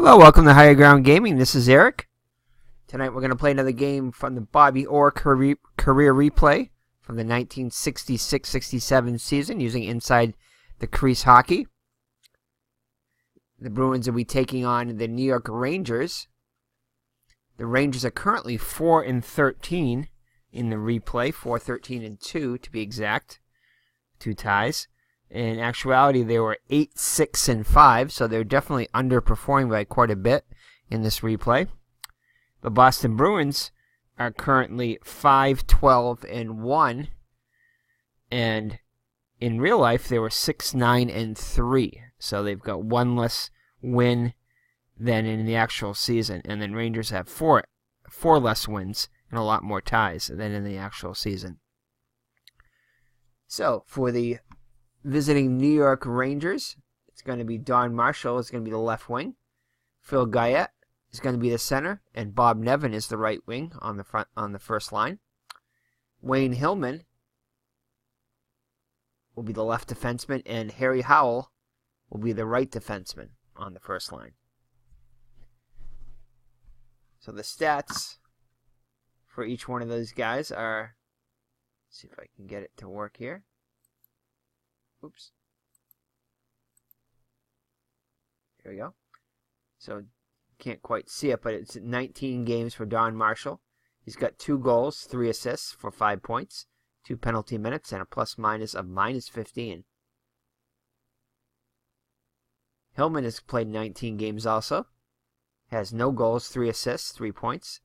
Hello, welcome to Higher Ground Gaming. This is Eric. Tonight we're going to play another game from the Bobby Orr career replay from the 1966-67 season using Inside the Crease Hockey. The Bruins will be taking on the New York Rangers. The Rangers are currently 4-13 in the replay, 4-13-2 to be exact, 2 ties. In actuality, they were 8-6-5, so they're definitely underperforming by quite a bit in this replay. The Boston Bruins are currently 5-12-1, and in real life, they were 6-9-3, so they've got one less win than in the actual season, and then Rangers have four less wins and a lot more ties than in the actual season. So, for the visiting New York Rangers, it's going to be Don Marshall is going to be the left wing. Phil Guyette is going to be the center, and Bob Nevin is the right wing on the first line. Wayne Hillman will be the left defenseman, and Harry Howell will be the right defenseman on the first line. So the stats for each one of those guys are, let's see if I can get it to work here. Oops. Here we go. So, can't quite see it, but it's 19 games for Don Marshall. He's got 2 goals, 3 assists for 5 points, 2 penalty minutes, and a plus-minus of -15. Hillman has played 19 games also. Has no goals, 3 assists, 3 points,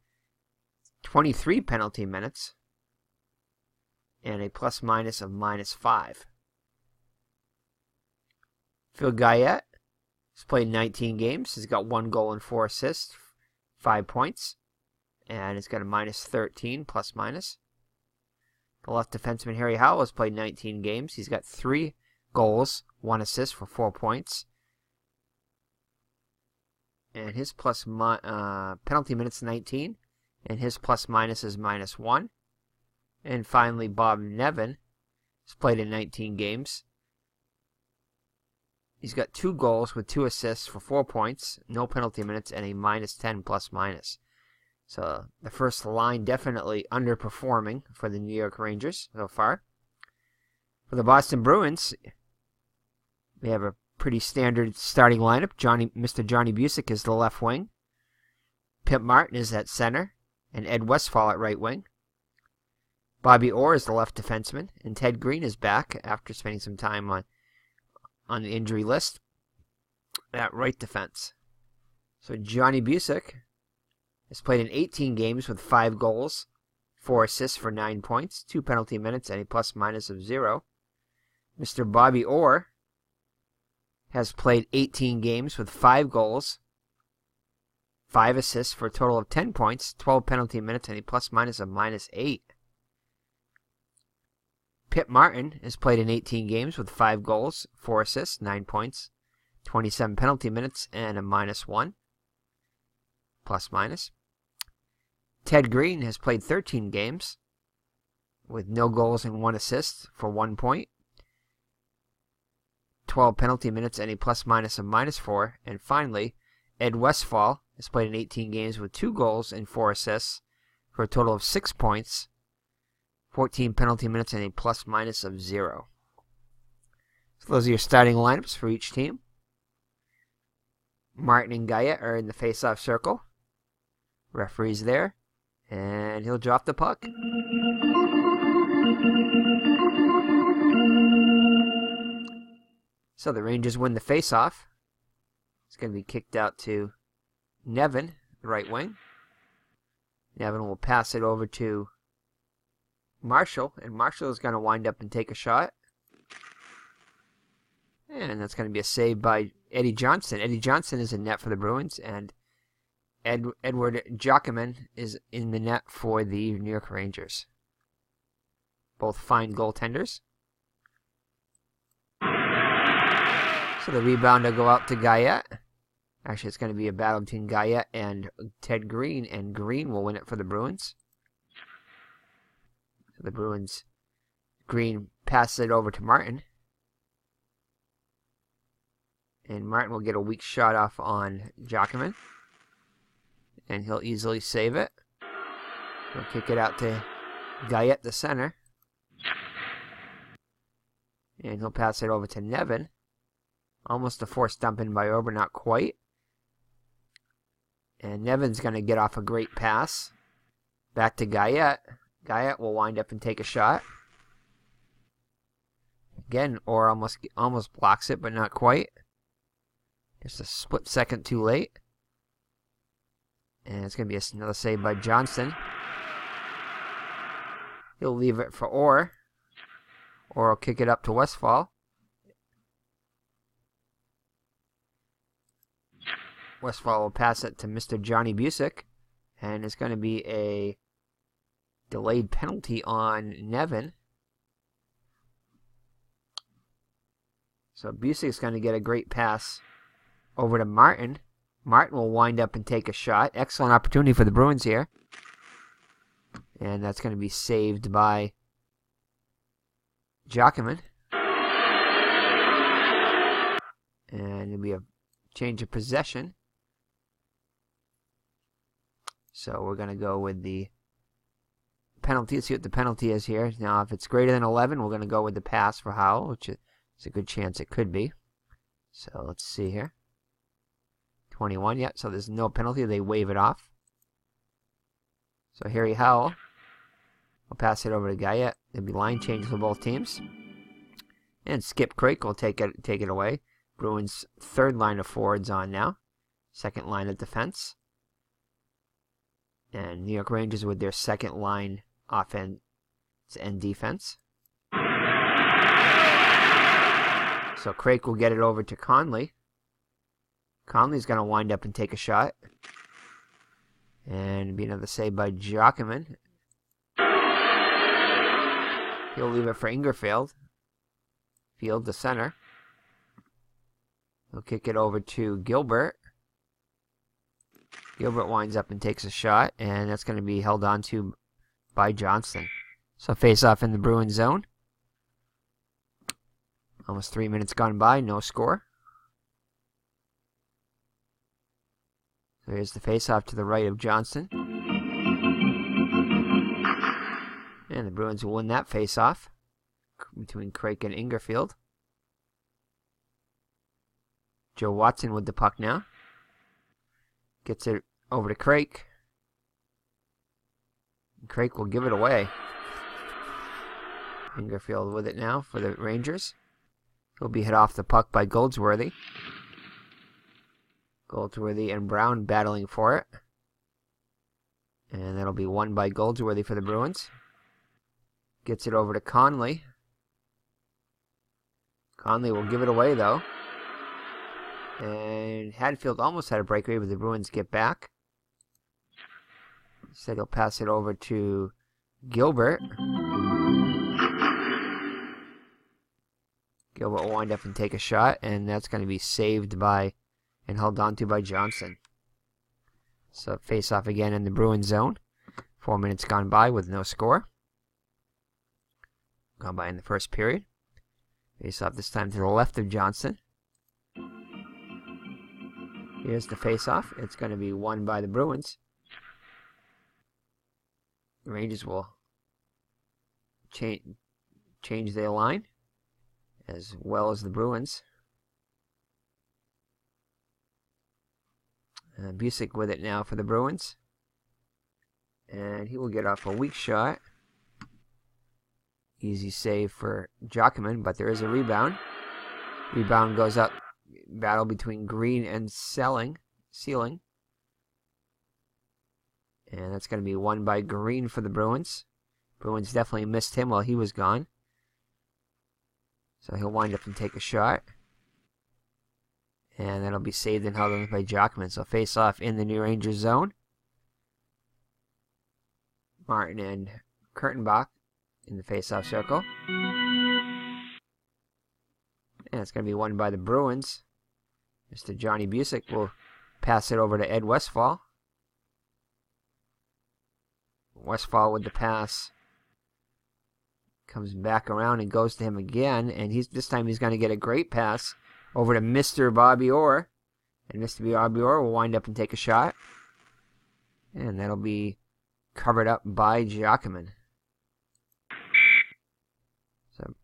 23 penalty minutes, and a plus-minus of -5. Phil Guyette has played 19 games. He's got 1 goal and 4 assists, 5 points, and he's got a -13 plus-minus. The left defenseman Harry Howell has played 19 games. He's got 3 goals, 1 assist for 4 points, and his penalty minutes 19, and his plus-minus is -1. And finally, Bob Nevin has played in 19 games. He's got 2 goals with 2 assists for 4 points, no penalty minutes, and a -10 plus-minus. So the first line definitely underperforming for the New York Rangers so far. For the Boston Bruins, they have a pretty standard starting lineup. Mr. Johnny Busick is the left wing. Pip Martin is at center, and Ed Westfall at right wing. Bobby Orr is the left defenseman, and Ted Green is back after spending some time on the injury list at right defense. So Johnny Busick has played in 18 games with 5 goals, 4 assists for 9 points, 2 penalty minutes, and a plus-minus of 0. Mr. Bobby Orr has played 18 games with 5 goals, 5 assists for a total of 10 points, 12 penalty minutes, and a plus-minus of -8. Pip Martin has played in 18 games with 5 goals, 4 assists, 9 points, 27 penalty minutes, and a -1, plus-minus. Ted Green has played 13 games with no goals and 1 assist for 1 point, 12 penalty minutes, and a plus-minus of -4. And finally, Ed Westfall has played in 18 games with 2 goals and 4 assists for a total of 6 points, 14 penalty minutes, and a plus-minus of 0. So those are your starting lineups for each team. Martin and Guyette are in the face-off circle. Referee's there, and he'll drop the puck. So the Rangers win the face-off. It's going to be kicked out to Nevin, the right wing. Nevin will pass it over to Marshall, and Marshall is going to wind up and take a shot. And that's going to be a save by Eddie Johnson. Eddie Johnson is in net for the Bruins, and Edward Jockman is in the net for the New York Rangers. Both fine goaltenders. So the rebound will go out to Guyette. Actually, it's going to be a battle between Guyette and Ted Green, and Green will win it for the Bruins. So the Bruins, Green passes it over to Martin. And Martin will get a weak shot off on Jockman. And he'll easily save it. He'll kick it out to Guyette, the center. And he'll pass it over to Nevin. Almost a forced dump in by Ober, not quite. And Nevin's going to get off a great pass. Back to Guyette. Guyette will wind up and take a shot. Again, or almost blocks it, but not quite. Just a split second too late. And it's going to be another save by Johnston. He'll leave it for Orr. Orr will kick it up to Westphal. Westphal will pass it to Mr. Johnny Busick. And it's going to be a delayed penalty on Nevin. So Busick's going to get a great pass over to Martin. Martin will wind up and take a shot. Excellent opportunity for the Bruins here. And that's going to be saved by Jockman. And it'll be a change of possession. So we're going to go with the penalty. Let's see what the penalty is here. Now, if it's greater than 11, we're going to go with the pass for Howell, which is a good chance it could be. So let's see here. 21, yeah, so there's no penalty. They waive it off. So Harry Howell will pass it over to Guyette. There'll be line change for both teams. And Skip Craik will take it away. Bruins' third line of forwards on now. Second line of defense. And New York Rangers with their second line offense and defense. So Craik will get it over to Conley. Conley's going to wind up and take a shot. And be another save by Jockman. He'll leave it for Ingerfield. Field, the center. He'll kick it over to Gilbert. Gilbert winds up and takes a shot, and that's going to be held on to by Johnston. So face off in the Bruins zone. Almost 3 minutes gone by, no score. So here's the face-off to the right of Johnston. And the Bruins will win that face-off between Craik and Ingerfield. Joe Watson with the puck now. Gets it over to Craik. Craik will give it away. Ingerfield with it now for the Rangers. He'll be hit off the puck by Goldsworthy. Goldsworthy and Brown battling for it. And that'll be won by Goldsworthy for the Bruins. Gets it over to Conley. Conley will give it away, though. And Hadfield almost had a breakaway, but the Bruins get back. Instead, he'll pass it over to Gilbert. Gilbert will wind up and take a shot, and that's going to be saved by and held on to by Johnson. So face off again in the Bruins zone. 4 minutes gone by with no score. Gone by in the first period. Face off this time to the left of Johnson. Here's the face off. It's going to be won by the Bruins. The Rangers will change their line as well as the Bruins. Busick with it now for the Bruins. And he will get off a weak shot. Easy save for Jockman, but there is a rebound. Rebound goes up. Battle between Green and Sealing. And that's going to be won by Green for the Bruins. Bruins definitely missed him while he was gone. So he'll wind up and take a shot. And that'll be saved and held on by Jockman. So face off in the New Rangers zone. Martin and Kurtenbach in the face-off circle. And it's going to be won by the Bruins. Mr. Johnny Busick will pass it over to Ed Westphal. Westphal with the pass. Comes back around and goes to him again. And this time he's going to get a great pass Over to Mr. Bobby Orr. And Mr. Bobby Orr will wind up and take a shot. And that'll be covered up by Giacomin. So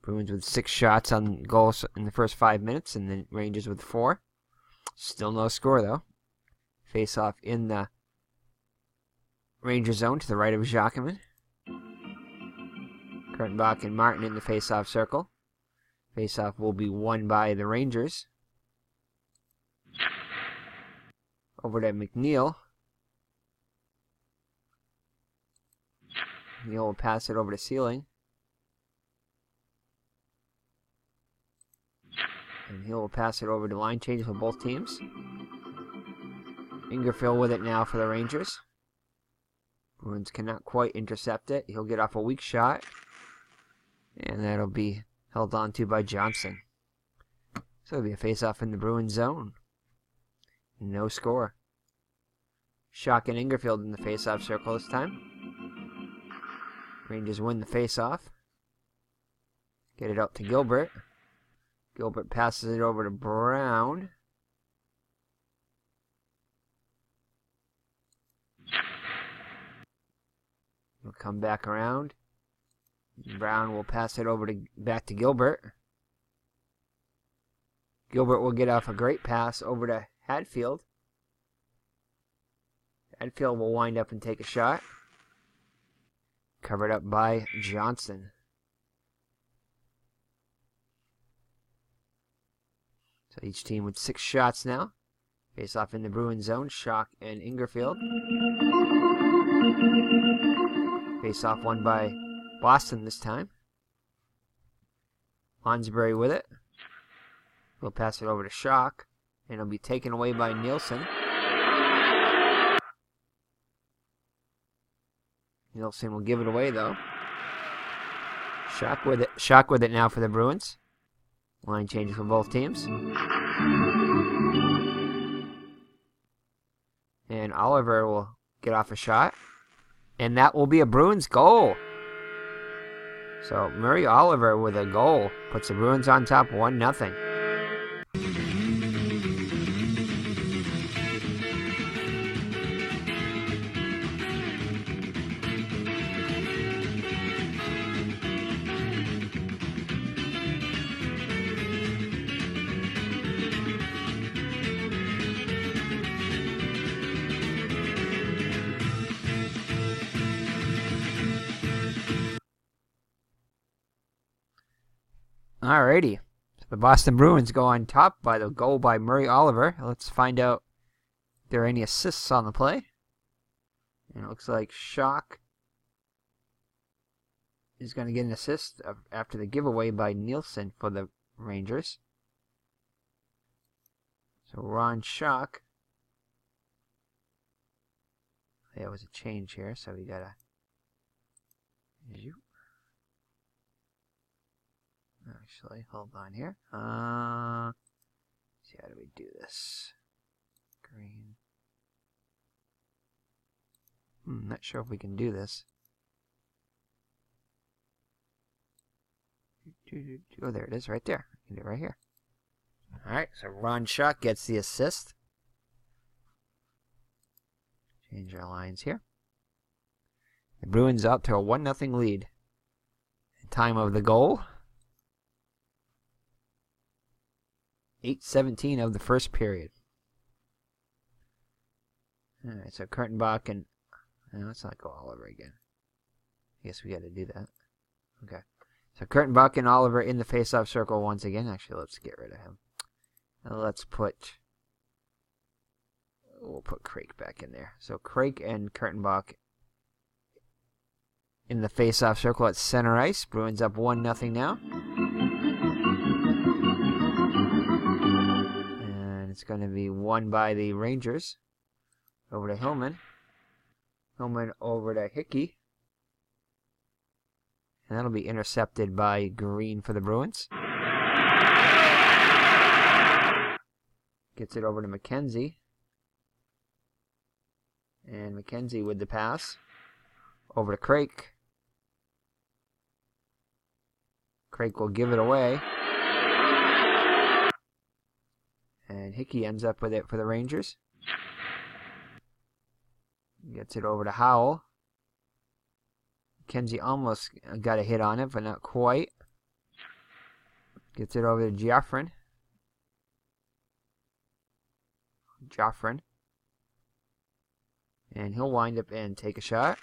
Bruins with 6 shots on goals in the first 5 minutes, and the Rangers with 4. Still no score, though. Face off in the Ranger zone to the right of Giacomin. Kurtenbach and Martin in the face-off circle. Face-off will be won by the Rangers. Over to McNeil. McNeil will pass it over to Sealing. And he'll pass it over to line change for both teams. Ingerfield with it now for the Rangers. Bruins cannot quite intercept it. He'll get off a weak shot. And that'll be held on to by Johnson. So it'll be a face-off in the Bruins zone. No score. Schock and Ingerfield in the face-off circle this time. Rangers win the face-off. Get it out to Gilbert. Gilbert passes it over to Brown. He'll come back around. Brown will pass it over to back to Gilbert. Gilbert will get off a great pass over to Hadfield. Hadfield will wind up and take a shot. Covered up by Johnson. So each team with 6 shots now. Face off in the Bruins zone. Schock and Ingerfield. Face off won by Boston this time. Hansberry with it. He'll pass it over to Schock. And it'll be taken away by Nielsen. Nielsen will give it away though. Schock with it. Schock with it now for the Bruins. Line changes for both teams. And Oliver will get off a shot. And that will be a Bruins goal. So Murray Oliver with a goal puts the Bruins on top 1-0. Alrighty. So the Boston Bruins go on top by the goal by Murray Oliver. Let's find out if there are any assists on the play. And it looks like Schock is going to get an assist after the giveaway by Nielsen for the Rangers. So Ron Schock. There was a change here, so we got to... Actually, hold on here. See, how do we do this? Green. Not sure if we can do this. Oh, there it is, right there. I can do it right here. Alright, so Ron Schock gets the assist. Change our lines here. The Bruins out to a 1-0 lead. Time of the goal. 8:17 of the first period. Alright, so Kurtenbach and... let's not go Oliver again. I guess we got to do that. Okay. So Kurtenbach and Oliver in the face-off circle once again. Actually, let's get rid of him. Let's put... We'll put Craik back in there. So Craik and Kurtenbach in the face-off circle at center ice. Bruins up 1-0 now. It's going to be won by the Rangers. Over to Hillman. Hillman over to Hickey. And that'll be intercepted by Green for the Bruins. Gets it over to McKenzie. And McKenzie with the pass. Over to Craik. Craik will give it away. And Hickey ends up with it for the Rangers. Gets it over to Howell. McKenzie almost got a hit on it, but not quite. Gets it over to Joffrin. And he'll wind up and take a shot.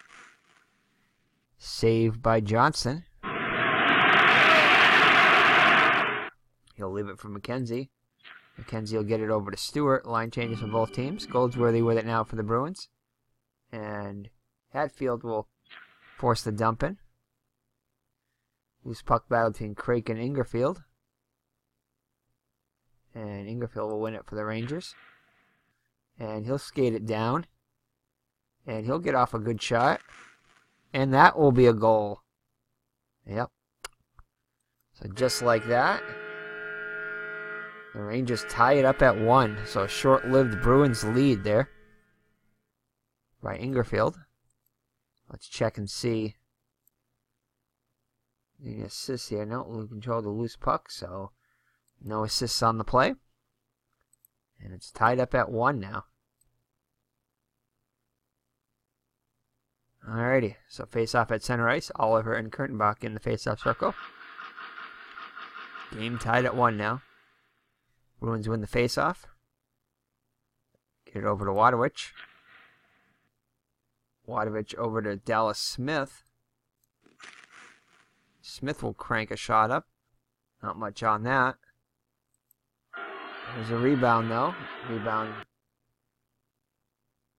Saved by Johnson. He'll leave it for McKenzie. McKenzie will get it over to Stewart. Line changes for both teams. Goldsworthy with it now for the Bruins. And Hatfield will force the dump in. Loose puck battle between Craik and Ingerfield. And Ingerfield will win it for the Rangers. And he'll skate it down. And he'll get off a good shot. And that will be a goal. Yep. So just like that, the Rangers tie it up at 1. So a short-lived Bruins lead there by Ingerfield. Let's check and see. The assist here. No, we control the loose puck, so no assists on the play. And it's tied up at 1 now. Alrighty, so face-off at center ice. Oliver and Kurtenbach in the face-off circle. Game tied at 1 now. Bruins win the face-off. Get it over to Wadowicz. Wadowicz over to Dallas Smith. Smith will crank a shot up. Not much on that. There's a rebound, though. Rebound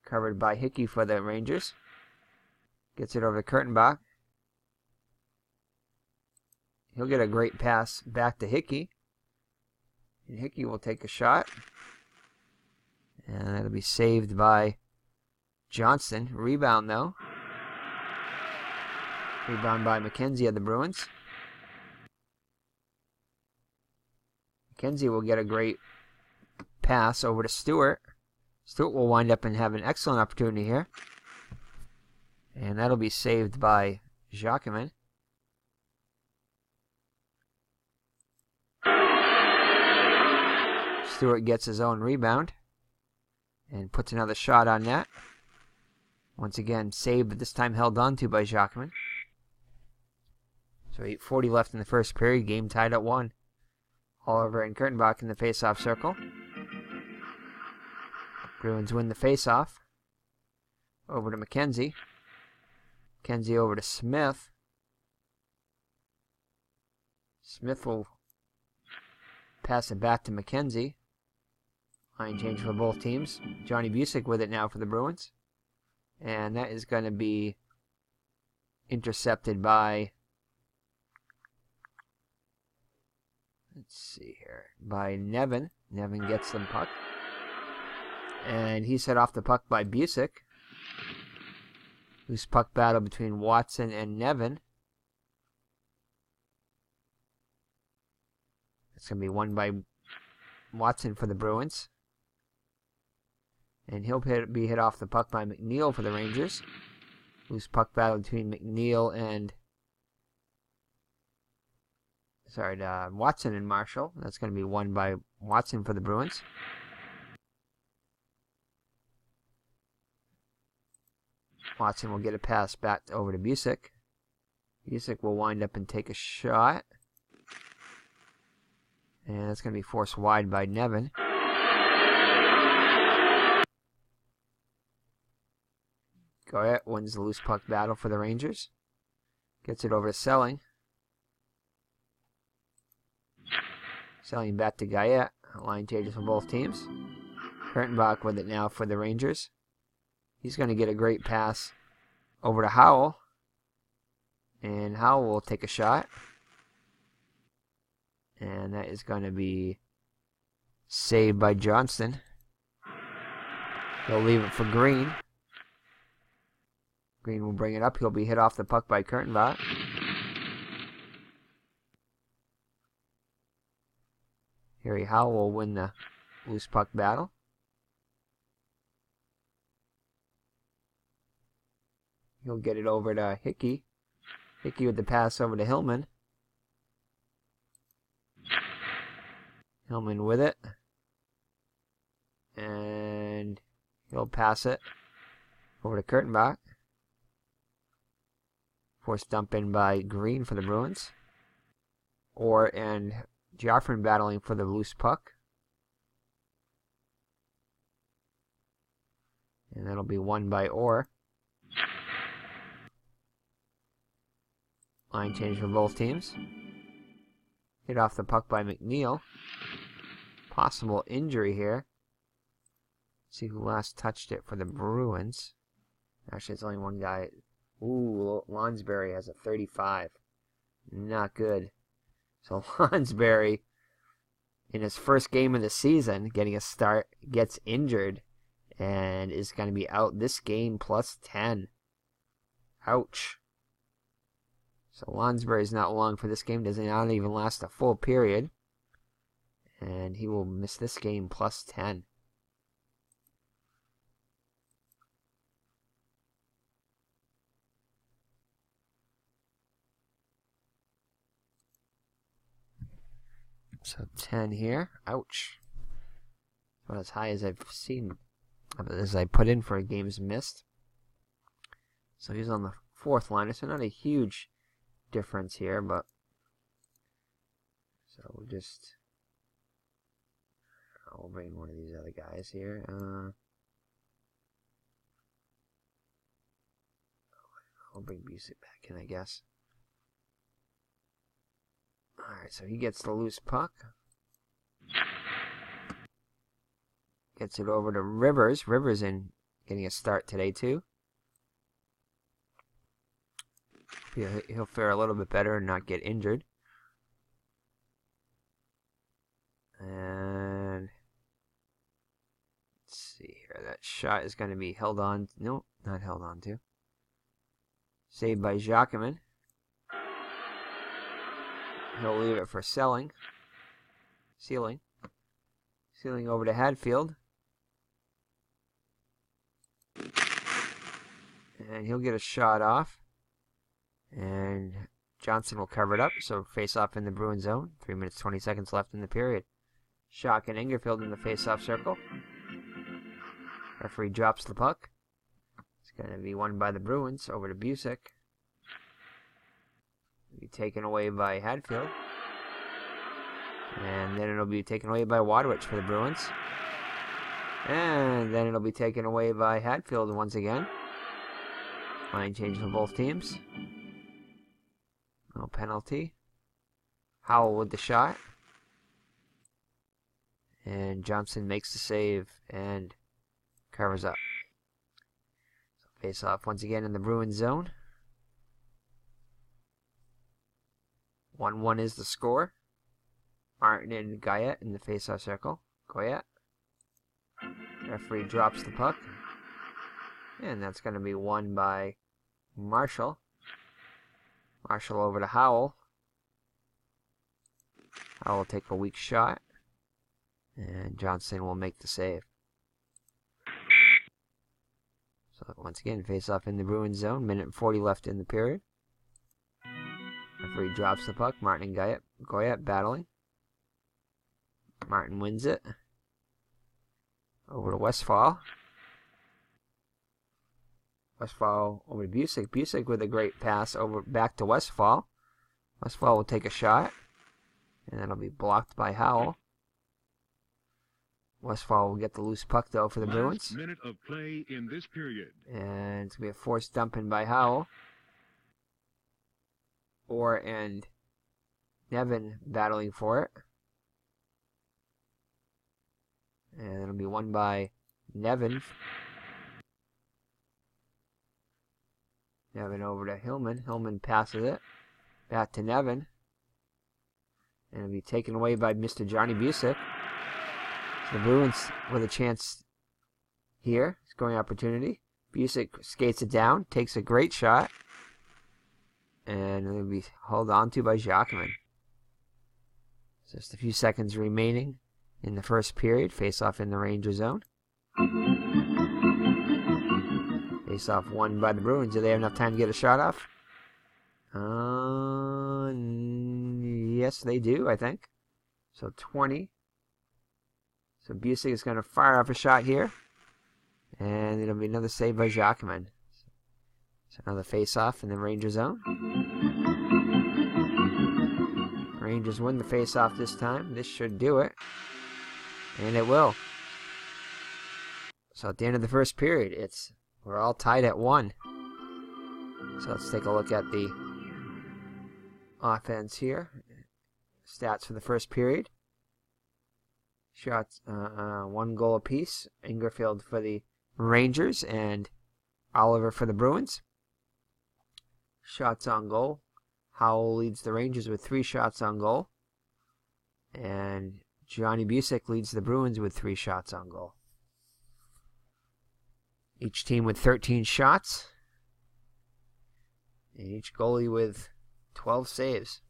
covered by Hickey for the Rangers. Gets it over to Kurtenbach. He'll get a great pass back to Hickey. And Hickey will take a shot. And that'll be saved by Johnston. Rebound, though. Rebound by McKenzie of the Bruins. McKenzie will get a great pass over to Stewart. Stewart will wind up and have an excellent opportunity here. And that'll be saved by Jacquemin. Stewart gets his own rebound and puts another shot on net. Once again, saved, but this time held on to by Jacquemin. So 8:40 left in the first period. Game tied at 1. Oliver and Kurtenbach in the face-off circle. Bruins win the face-off. Over to McKenzie. McKenzie over to Smith. Smith will pass it back to McKenzie. Line change for both teams. Johnny Busick with it now for the Bruins. And that is going to be intercepted by, let's see here, by Nevin. Nevin gets the puck. And he's set off the puck by Busick. Loose puck battle between Watson and Nevin. It's going to be won by Watson for the Bruins. And he'll be hit off the puck by McNeil for the Rangers. Loose puck battle between McNeil and Watson and Marshall. That's going to be won by Watson for the Bruins. Watson will get a pass back over to Busick. Busick will wind up and take a shot. And that's going to be forced wide by Nevin. Goyette wins the loose puck battle for the Rangers. Gets it over to Selling. Selling back to Goyette. Line changes for both teams. Kurtenbach with it now for the Rangers. He's going to get a great pass over to Howell. And Howell will take a shot. And that is going to be saved by Johnston. He'll leave it for Green. Green will bring it up. He'll be hit off the puck by Kurtenbach. Harry Howell will win the loose puck battle. He'll get it over to Hickey. Hickey with the pass over to Hillman. Hillman with it. And he'll pass it over to Kurtenbach. Forced dump in by Green for the Bruins. ORR and Joffrin battling for the loose puck. And that'll be won by ORR. Line change for both teams. Hit off the puck by McNeil. Possible injury here. See who last touched it for the Bruins. Actually, it's only one guy. Ooh, Lonsberry has a 35. Not good. So Lonsberry, in his first game of the season, getting a start, gets injured and is going to be out this game plus 10. Ouch. So Lonsberry's not long for this game. Does not even last a full period. And he will miss this game plus 10. So 10 here. Ouch. About as high as I've seen, as I put in for a game's missed. So he's on the fourth line. So not a huge difference here, but so we'll just I'll bring one of these other guys here. I'll bring Busick back in, I guess. Alright, so he gets the loose puck. Gets it over to Rivers. Rivers in getting a start today too. He'll fare a little bit better and not get injured. And let's see here. That shot is going to be held on. No, not held on to. Saved by Jacquemin. He'll leave it for Sealing over to Hadfield. And he'll get a shot off. And Johnson will cover it up. So face off in the Bruin zone. 3 minutes 20 seconds left in the period. Schock and Ingerfield in the face-off circle. Referee drops the puck. It's going to be won by the Bruins over to Busick. Be taken away by Hadfield. And then it'll be taken away by Wadowich for the Bruins. And then it'll be taken away by Hadfield once again. Line change for both teams. No penalty. Howell with the shot. And Johnson makes the save and covers up. So face off once again in the Bruins zone. 1-1 is the score. Martin and Goyette in the face-off circle. Goyette. Referee drops the puck. And that's going to be won by Marshall. Marshall over to Howell. Howell will take a weak shot. And Johnson will make the save. So once again, face-off in the Bruins zone. Minute and 40 left in the period. Referee drops the puck. Martin and Goyette battling. Martin wins it. Over to Westphal. Westphal over to Busick. Busick with a great pass over back to Westphal. Westphal will take a shot. And that'll be blocked by Howell. Westphal will get the loose puck though for the Bruins. Minute of play in this period. And it's going to be a forced dump in by Howell. ORR and Nevin battling for it. And it'll be won by Nevin. Nevin over to Hillman. Hillman passes it back to Nevin. And it'll be taken away by Mr. Johnny Busick. So the Bruins with a chance here. Scoring opportunity. Busick skates it down. Takes a great shot. And it'll be held on to by Jacquemin. Just a few seconds remaining in the first period. Face off in the Ranger zone. Face off won by the Bruins. Do they have enough time to get a shot off? Yes, they do, I think. So 20 So Busick is going to fire off a shot here. And it'll be another save by Jacquemin. So another face-off in the Ranger zone. Rangers win the face-off this time. This should do it. And it will. So at the end of the first period, we're all tied at 1. So let's take a look at the offense here. Stats for the first period. Shots, 1 goal apiece. Ingerfield for the Rangers and Oliver for the Bruins. Shots on goal. Howell leads the Rangers with 3 shots on goal. And Johnny Busick leads the Bruins with 3 shots on goal. Each team with 13 shots. And each goalie with 12 saves.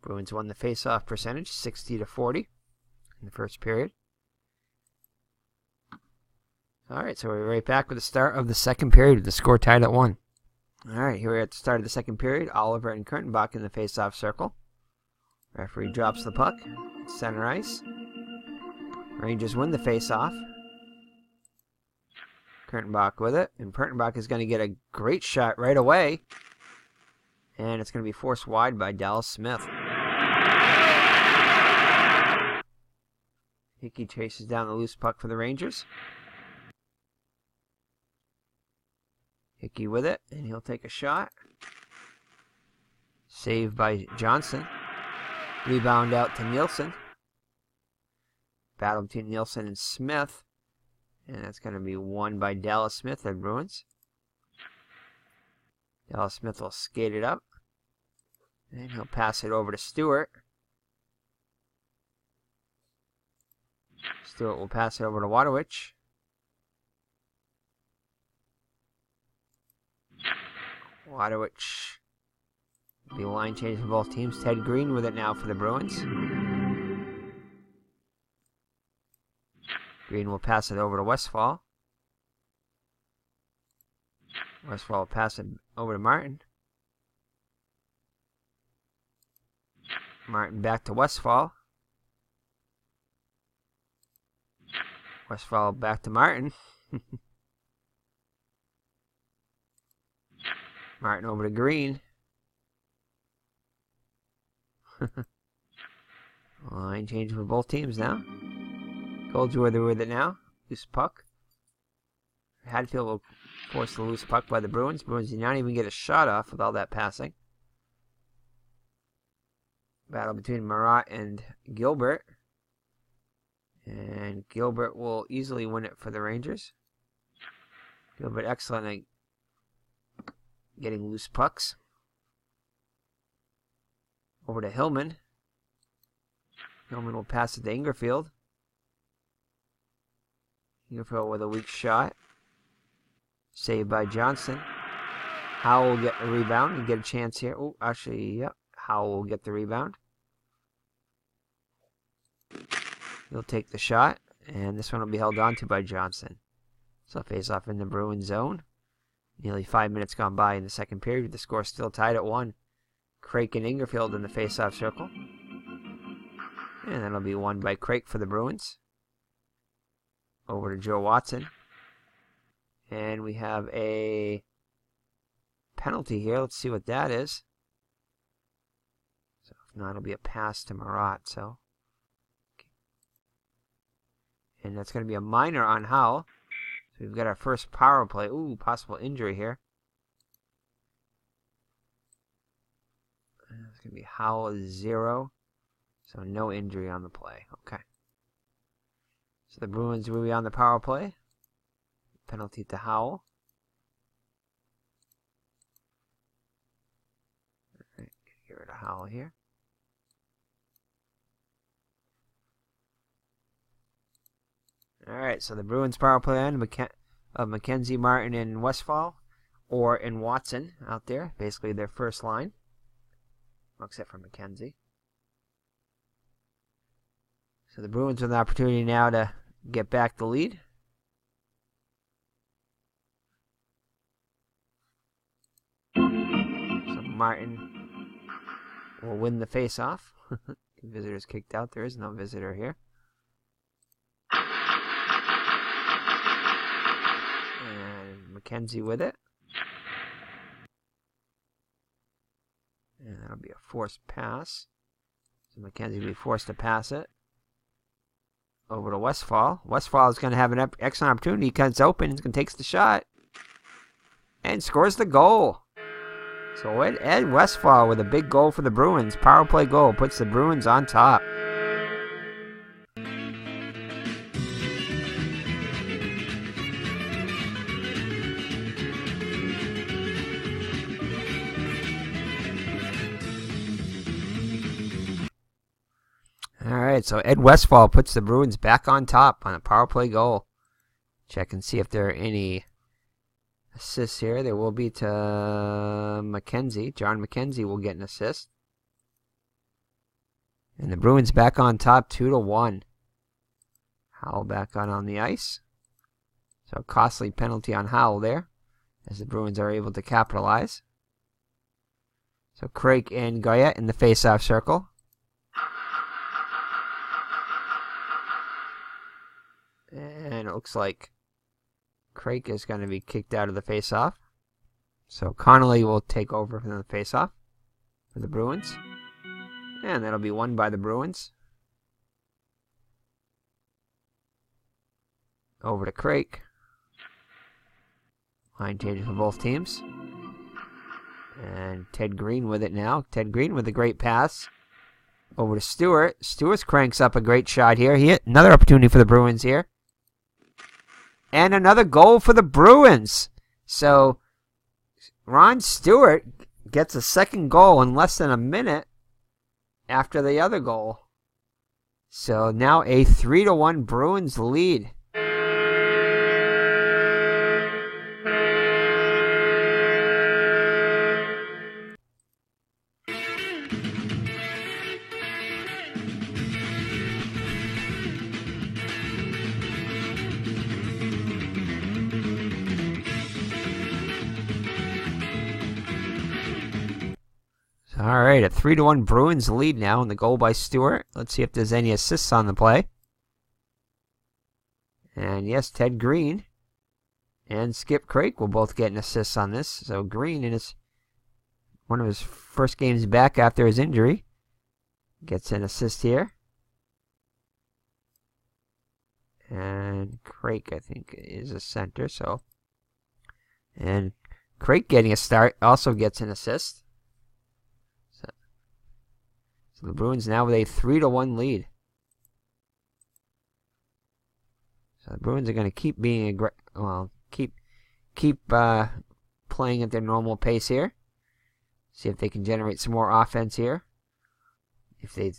Bruins won the face-off percentage, 60-40 in the first period. Alright, so we're right back with the start of the second period with the score tied at 1. Alright, here we're at the start of the second period. Oliver and Kurtenbach in the face-off circle. Referee drops the puck. Center ice. Rangers win the face-off. Kurtenbach with it. And Kurtenbach is going to get a great shot right away. And it's going to be forced wide by Dallas Smith. Hickey chases down the loose puck for the Rangers. Hickey with it, and he'll take a shot. Saved by Johnson. Rebound out to Nielsen. Battle between Nielsen and Smith. And that's going to be won by Dallas Smith and Bruins. Dallas Smith will skate it up. And he'll pass it over to Stewart. Stewart will pass it over to Wadowich. Wadowich. The line change for both teams. Ted Green with it now for the Bruins. Green will pass it over to Westfall. Westfall will pass it over to Martin. Martin back to Westfall. Westfall back to Martin. Martin over to Green. Line change for both teams now. Goldsworthy with it now. Loose puck. Hadfield will force the loose puck by the Bruins. Bruins did not even get a shot off with all that passing. Battle between Marat and Gilbert. And Gilbert will easily win it for the Rangers. Gilbert excellent at getting loose pucks. Over to Hillman. Hillman will pass it to Ingerfield. Ingerfield with a weak shot. Saved by Johnson. Howell will get a rebound and get a chance here. Oh, actually, yep. Howell will get the rebound. He'll take the shot, and this one will be held on to by Johnson. So face off in the Bruins zone. Nearly 5 minutes gone by in the second period, with the score still tied at 1. Craik and Ingerfield in the face-off circle. And that'll be won by Craik for the Bruins. Over to Joe Watson. And we have a penalty here. Let's see what that is. So if not, it'll be a pass to Marat. So, and that's going to be a minor on Howell. So we've got our first power play. Ooh, possible injury here. And it's going to be Howell 0. So no injury on the play. Okay. So the Bruins will be on the power play. Penalty to Howell. Alright, get rid of Howell here. Alright, so the Bruins power play on of Mackenzie, Martin, and Westfall. Or in Watson out there. Basically their first line. Except for Mackenzie. So the Bruins with an opportunity now to get back the lead. So Martin will win the face-off. Visitors kicked out. There is no visitor here. McKenzie with it. And that'll be a forced pass. So McKenzie will be forced to pass it over to Westphal. Westphal is going to have an excellent opportunity. He cuts open, takes the shot, and scores the goal. So Ed Westphal with a big goal for the Bruins. Power play goal puts the Bruins on top. Alright, so Ed Westphal puts the Bruins back on top on a power play goal. Check and see if there are any assists here. There will be to McKenzie. John McKenzie will get an assist. And the Bruins back on top 2-1. Howell back on the ice. So a costly penalty on Howell there, as the Bruins are able to capitalize. So Craig and Goyette in the face-off circle. And it looks like Craig is going to be kicked out of the face-off. So Connolly will take over from the face-off for the Bruins. And that'll be won by the Bruins. Over to Craig. Line changes for both teams. And Ted Green with it now. Ted Green with a great pass. Over to Stewart. Stewart cranks up a great shot here. Another opportunity for the Bruins here. And another goal for the Bruins. So Ron Stewart gets a second goal in less than a minute after the other goal. So now a 3-1 Bruins lead. All right, a 3-1 Bruins lead now, and the goal by Stewart. Let's see if there's any assists on the play. And yes, Ted Green and Skip Craik will both get an assist on this. So Green, in one of his first games back after his injury, gets an assist here. And Craik, I think, is a center. And Craik getting a start also gets an assist. So the Bruins now with a 3-1 lead. So the Bruins are going to keep being keep playing at their normal pace here. See if they can generate some more offense here. If New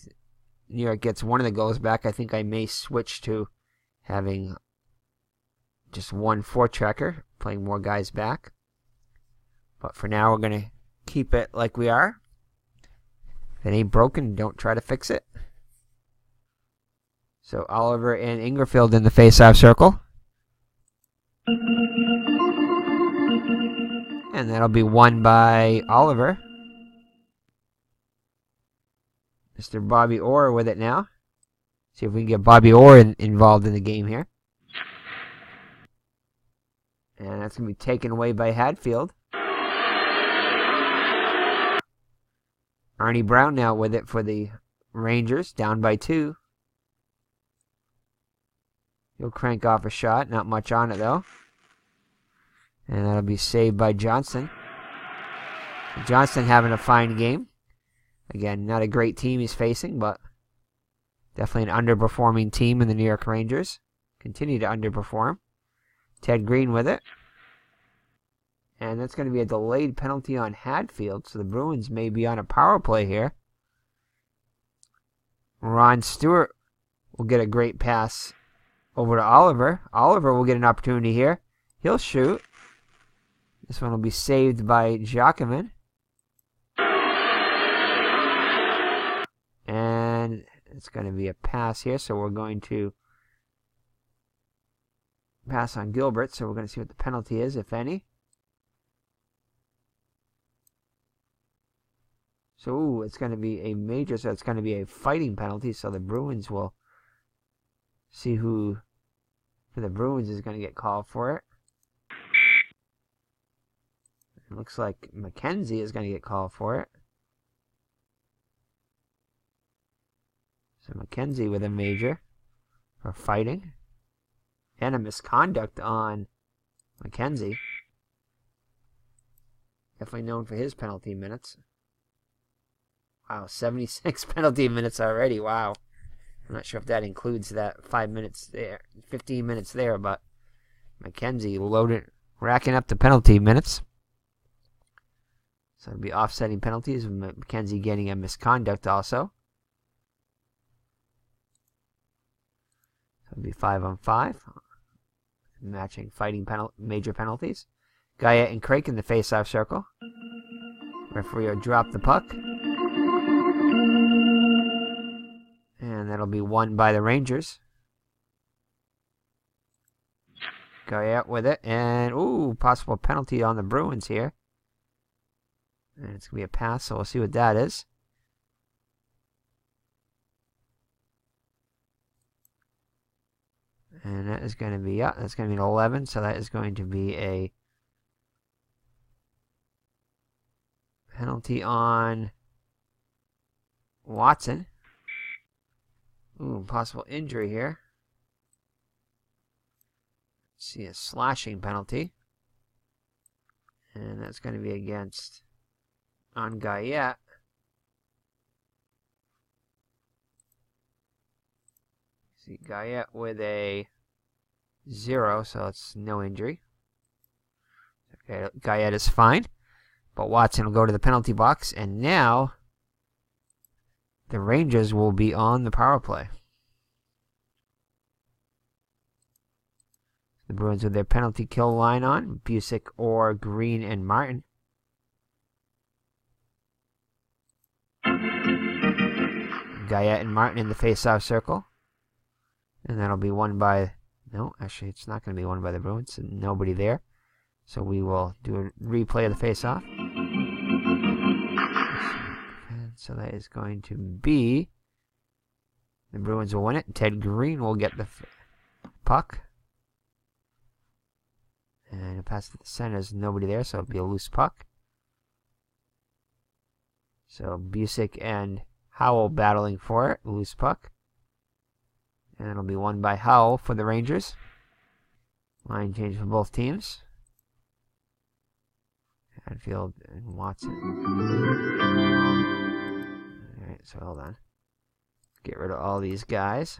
York gets one of the goals back, I think I may switch to having just one forechecker, playing more guys back. But for now, we're going to keep it like we are. If it ain't broken, don't try to fix it. So Oliver and Ingerfield in the face-off circle. And that'll be won by Oliver. Mr. Bobby Orr with it now. See if we can get Bobby Orr involved in the game here. And that's going to be taken away by Hadfield. Arnie Brown now with it for the Rangers, down by 2. He'll crank off a shot, not much on it though. And that'll be saved by Johnson. Johnson having a fine game. Again, not a great team he's facing, but definitely an underperforming team in the New York Rangers. Continue to underperform. Ted Green with it. And that's going to be a delayed penalty on Hadfield, so the Bruins may be on a power play here. Ron Stewart will get a great pass over to Oliver. Oliver will get an opportunity here. He'll shoot. This one will be saved by Jacquemin. And it's going to be a pass here, so we're going to pass on Gilbert, so we're going to see what the penalty is, if any. So it's going to be a major, so it's going to be a fighting penalty. So the Bruins will see who for the Bruins is going to get called for it. It looks like McKenzie is going to get called for it. So McKenzie with a major for fighting. And a misconduct on McKenzie. Definitely known for his penalty minutes. Wow, 76 penalty minutes already. Wow. I'm not sure if that includes that 5 minutes there, 15 minutes there, but McKenzie racking up the penalty minutes. So it'll be offsetting penalties. McKenzie getting a misconduct also. So it'll be 5-on-5. Matching fighting major penalties. Guyette and Craik in the face-off circle. Referee will drop the puck. And that'll be won by the Rangers. Guyette with it. And, ooh, possible penalty on the Bruins here. And it's going to be a pass, so we'll see what that is. And that is going to be, yeah, that's going to be an 11. So that is going to be a penalty on Watson. Ooh, possible injury here. Let's see, a slashing penalty. And that's going to be against on Guyette. See, Guyette with a 0, so it's no injury. Okay, Guyette is fine. But Watson will go to the penalty box, and now the Rangers will be on the power play. The Bruins with their penalty kill line on. Busick, Orr, Green, and Martin. Guyette and Martin in the face-off circle. And that'll be won by... No, actually, it's not going to be won by the Bruins. Nobody there. So we will do a replay of the face-off. So that is going to be... The Bruins will win it. Ted Green will get the puck. And a pass to the center. There's nobody there, so it'll be a loose puck. So Busick and Howell battling for it. Loose puck. And it'll be won by Howell for the Rangers. Line change for both teams. Hadfield and Watson. Alright, so hold on. Get rid of all these guys.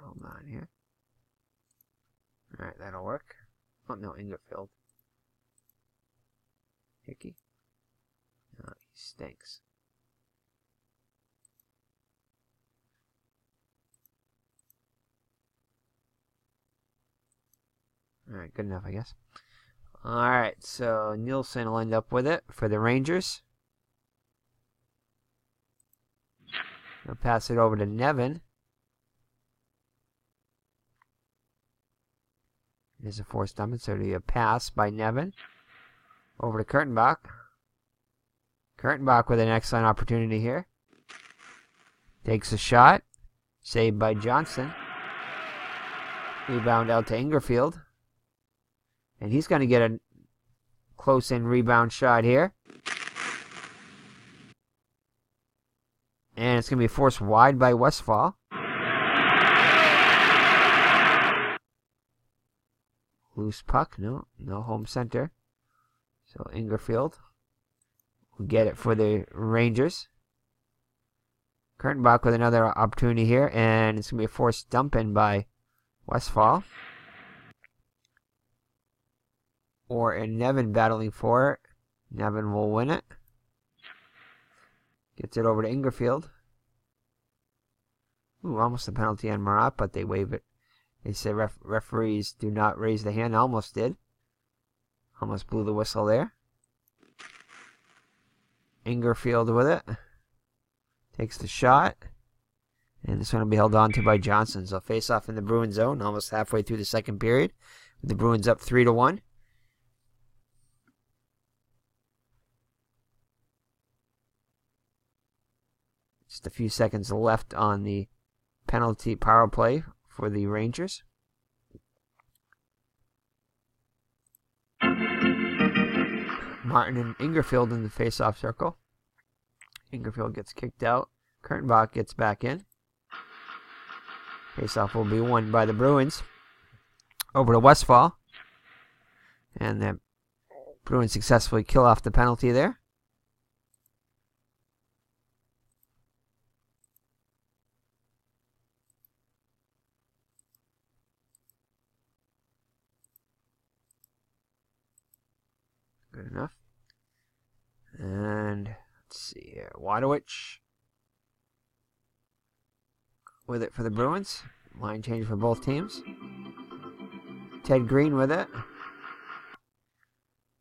Hold on here. Alright, that'll work. Oh, no, Ingerfield. Hickey. No, he stinks. Alright, good enough, I guess. Alright, so Nielsen will end up with it for the Rangers. He'll pass it over to Nevin. There's a forced dumping, so it'll be a pass by Nevin. Over to Kurtenbach. Kurtenbach with an excellent opportunity here. Takes a shot. Saved by Johnson. Rebound out to Ingerfield. And he's going to get a close-in rebound shot here. And it's going to be forced wide by Westphal. Loose puck. No home center. So Ingerfield will get it for the Rangers. Kurtenbach with another opportunity here. And it's going to be a forced dump in by Westphal. Or in Nevin battling for it. Nevin will win it. Gets it over to Ingerfield. Ooh, almost a penalty on Marat, but they waive it. They say referees do not raise the hand. Almost did. Almost blew the whistle there. Ingerfield with it. Takes the shot. And this one will be held on to by Johnson. So face off in the Bruins zone, almost halfway through the second period. The Bruins up 3-1. Just a few seconds left on the penalty power play for the Rangers. Martin and Ingerfield in the face-off circle. Ingerfield gets kicked out. Kurtenbach gets back in. Face-off will be won by the Bruins. Over to Westphal. And the Bruins successfully kill off the penalty there. Good enough. And let's see here. Wadowicz with it for the Bruins. Line change for both teams. Ted Green with it.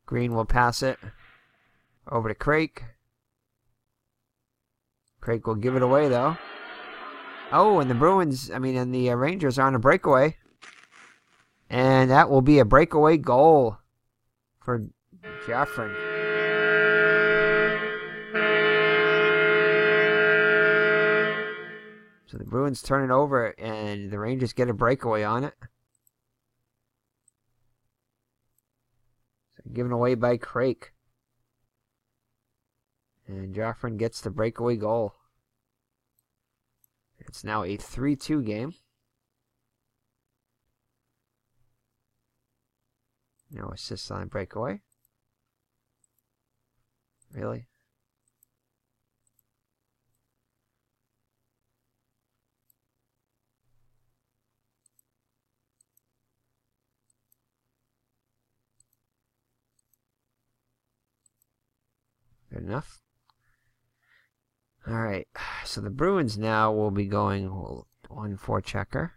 Green will pass it over to Craik. Craik will give it away though. Oh, and the Bruins, and the Rangers are on a breakaway. And that will be a breakaway goal for Jaffrin. So the Bruins turn it over and the Rangers get a breakaway on it. So given away by Craik. And Jaffrin gets the breakaway goal. It's now a 3-2 game. No assists on a breakaway. Really? Good enough. All right. So the Bruins now will be going 1-4 checker.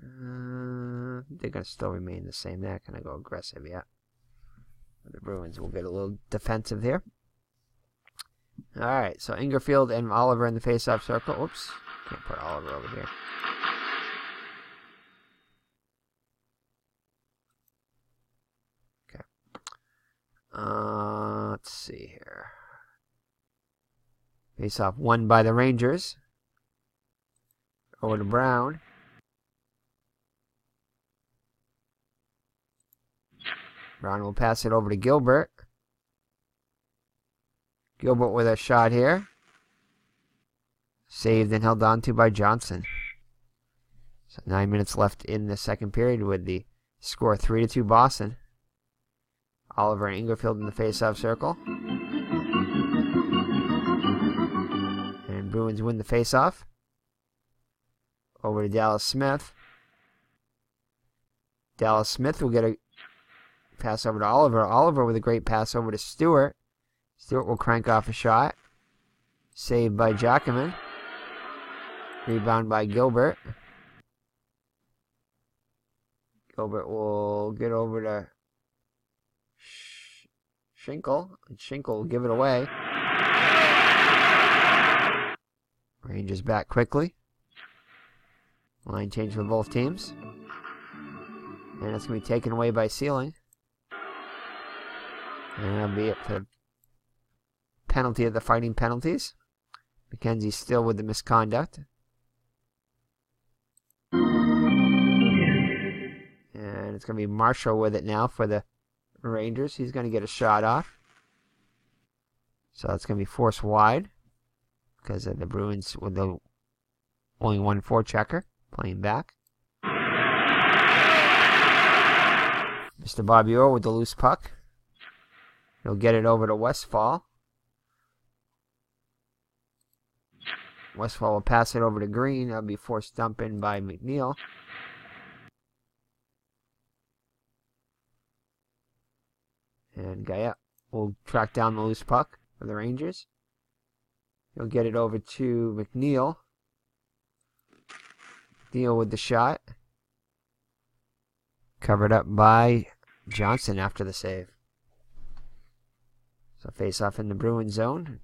They're going to still remain the same. They're not going to go aggressive yet. The Bruins will get a little defensive here. All right, so Ingerfield and Oliver in the face-off circle. Oops, can't put Oliver over here. Okay. Let's see here. Face-off won by the Rangers. Over to Brown. Brown will pass it over to Gilbert. Gilbert with a shot here. Saved and held on to by Johnson. So 9 minutes left in the second period with the score 3-2 Boston. Oliver and Ingerfield in the face-off circle. And Bruins win the face-off. Over to Dallas Smith. Dallas Smith will get a pass over to Oliver. Oliver with a great pass over to Stewart. Stewart will crank off a shot. Saved by Jacquemin. Rebound by Gilbert. Gilbert will get over to Schinkel. And Schinkel will give it away. Rangers back quickly. Line change for both teams. And it's going to be taken away by Sealing. And that'll be it for the penalty of the fighting penalties. McKenzie still with the misconduct. And it's going to be Marshall with it now for the Rangers. He's going to get a shot off. So it's going to be forced wide because of the Bruins with the only 1-4 checker playing back. Mr. Bobby Orr with the loose puck. He'll get it over to Westphal. Westphal will pass it over to Green. That'll be forced dump in by McNeil. And Guyette will track down the loose puck for the Rangers. He'll get it over to McNeil. McNeil with the shot. Covered up by Johnson after the save. So face off in the Bruins zone.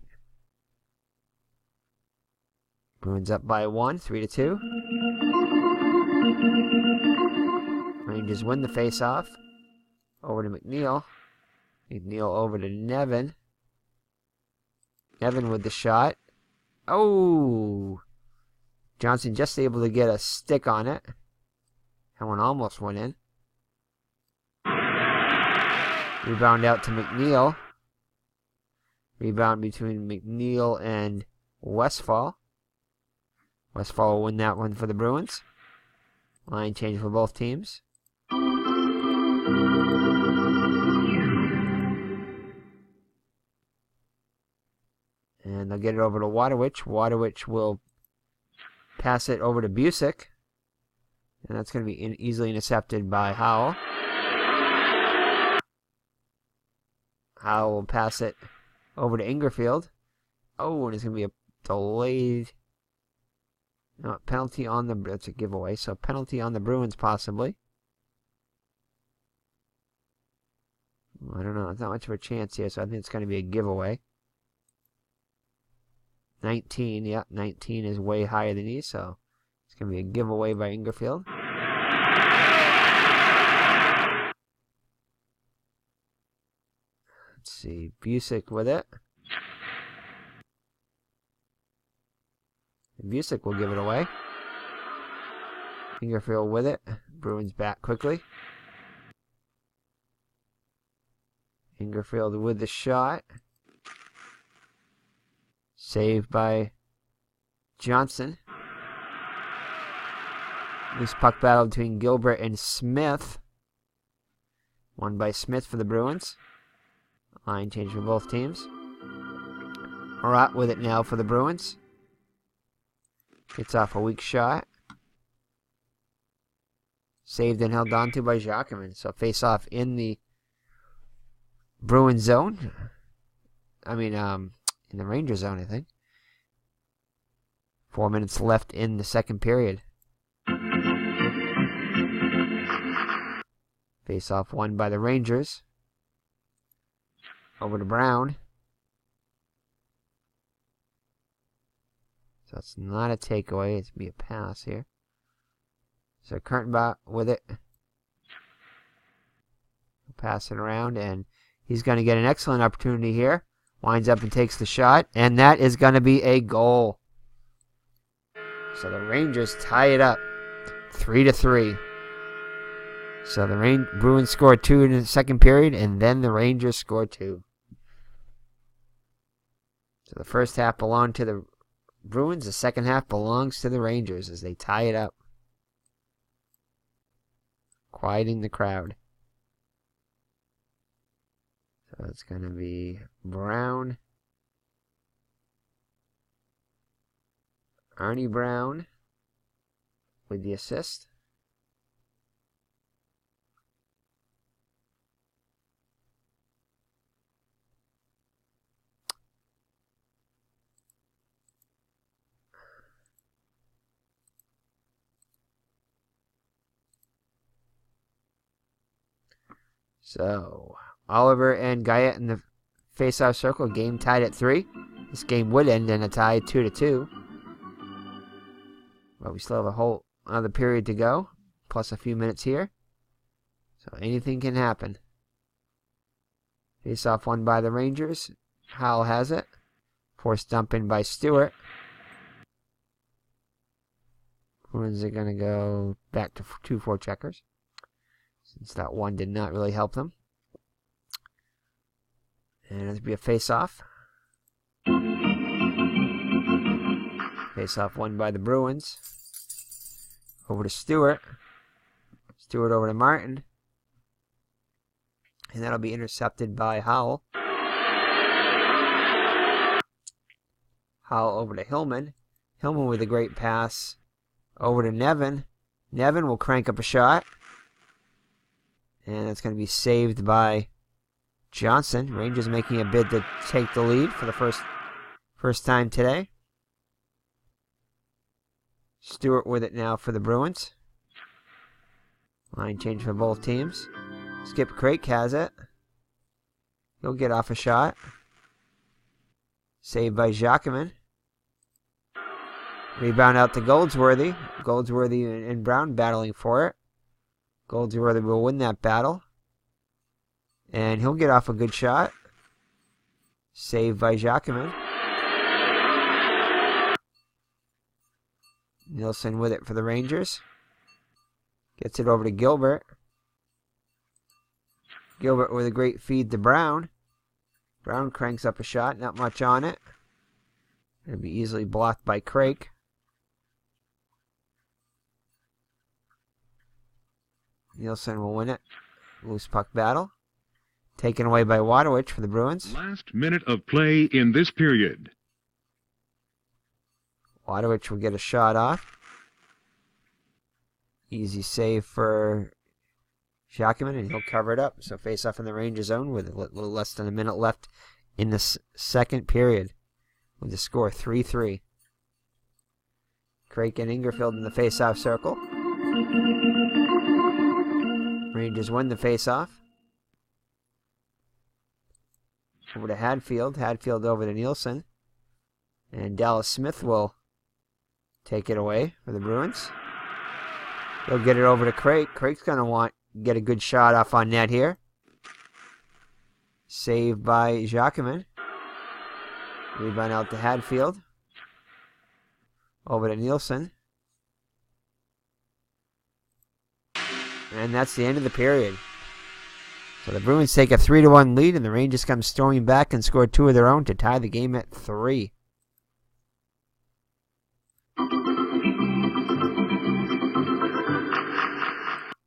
Bruins up by 1, 3-2. Rangers win the face-off. Over to McNeil. McNeil over to Nevin. Nevin with the shot. Oh! Johnson just able to get a stick on it. That one almost went in. Rebound out to McNeil. Rebound between McNeil and Westfall. Westfall will win that one for the Bruins. Line change for both teams. And they'll get it over to Waterwich. Waterwich will pass it over to Busick. And that's going to be easily intercepted by Howell. Howell will pass it over to Ingerfield. Oh, and it's going to be a delayed... No, penalty on the... That's a giveaway. So penalty on the Bruins possibly. I don't know. It's not much of a chance here, so I think it's going to be a giveaway. 19, yeah, 19 is way higher than he, so it's going to be a giveaway by Ingerfield. Let's see, Busick with it. Busick will give it away. Ingerfield with it. Bruins back quickly. Ingerfield with the shot. Saved by Johnson. Loose puck battle between Gilbert and Smith. Won by Smith for the Bruins. Line change for both teams. Murat with it now for the Bruins. Gets off a weak shot. Saved and held on to by Jacquemin. So face off in the Bruins zone. In the Rangers zone, I think. 4 minutes left in the second period. Face off won by the Rangers. Over to Brown. So it's not a takeaway. It's be a pass here. So Kurtenbach with it. Pass it around, and he's going to get an excellent opportunity here. Winds up and takes the shot, and that is going to be a goal. So the Rangers tie it up 3-3. So the Bruins scored 2 in the second period, and then the Rangers scored 2. So the first half belonged to the Bruins. The second half belongs to the Rangers as they tie it up. Quieting the crowd. So it's going to be Brown. Arnie Brown with the assist. So Oliver and Guyette in the face-off circle. Game tied at 3. This game would end in a tie 2-2. But we still have another period to go, plus a few minutes here. So anything can happen. Face-off won by the Rangers. Howell has it. Forced dump in by Stewart. Bruins are going to go back to 2-4 checkers, since that one did not really help them. And it'll be a face-off. Face-off won by the Bruins. Over to Stewart. Stewart over to Martin. And that'll be intercepted by Howell. Howell over to Hillman. Hillman with a great pass over to Nevin. Nevin will crank up a shot. And it's going to be saved by Johnson. Rangers making a bid to take the lead for the first time today. Stewart with it now for the Bruins. Line change for both teams. Skip Crake has it. He'll get off a shot. Saved by Jacquemin. Rebound out to Goldsworthy. Goldsworthy and Brown battling for it. Goldsworthy will win that battle. And he'll get off a good shot. Saved by Jacquemin. Nielsen with it for the Rangers. Gets it over to Gilbert. Gilbert with a great feed to Brown. Brown cranks up a shot. Not much on it. It'll be easily blocked by Craik. Nielsen will win it. Loose puck battle. Taken away by Wadowich for the Bruins. Last minute of play in this period. Wadowich will get a shot off. Easy save for Jacquemin, and he'll cover it up. So face off in the Ranger zone with a little less than a minute left in the second period. With the score 3-3. Craik and Ingerfield in the face-off circle. Rangers win the face-off. Over to Hadfield. Hadfield over to Nielsen. And Dallas Smith will take it away for the Bruins. He'll get it over to Craik. Craik's going to get a good shot off on net here. Saved by Jacquemin. Rebound out to Hadfield. Over to Nielsen. And that's the end of the period. So the Bruins take a 3-1 lead, and the Rangers come storming back and score 2 of their own to tie the game at 3.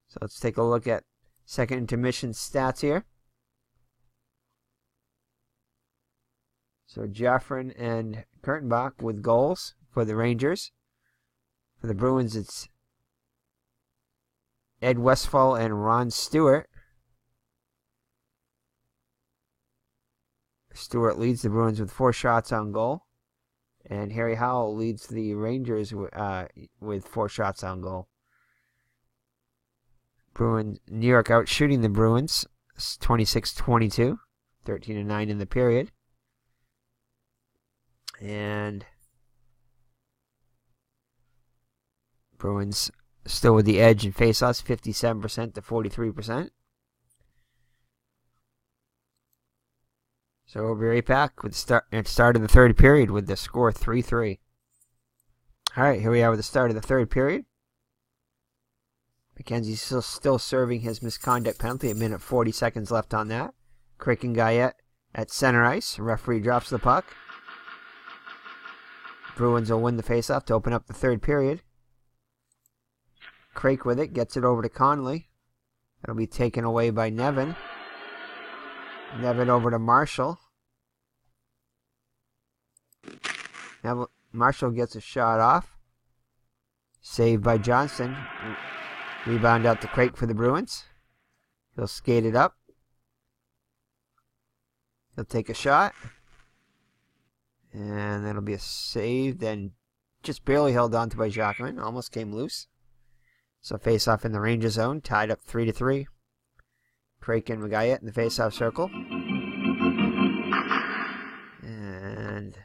So let's take a look at second intermission stats here. So Jaffrin and Kurtenbach with goals for the Rangers. For the Bruins, it's Ed Westfall and Ron Stewart. Stewart leads the Bruins with 4 shots on goal. And Harry Howell leads the Rangers with 4 shots on goal. New York out shooting the Bruins 26-22, 13-9 in the period. And Bruins still with the edge in faceoffs, 57% to 43%. So we'll be right back with the start of the third period with the score 3-3. All right, here we are with the start of the third period. McKenzie's still serving his misconduct penalty. A minute 40 seconds left on that. Craik and Guyette at center ice. Referee drops the puck. Bruins will win the faceoff to open up the third period. Craik with it, gets it over to Connolly. That'll be taken away by Nevin. Nevin over to Marshall. Marshall gets a shot off. Saved by Johnson. Rebound out to Craik for the Bruins. He'll skate it up. He'll take a shot. And that'll be a save. Then just barely held onto by Jacquemin. Almost came loose. So face off in the Ranger zone. Tied up 3-3. Craik and Magayet in the face-off circle. And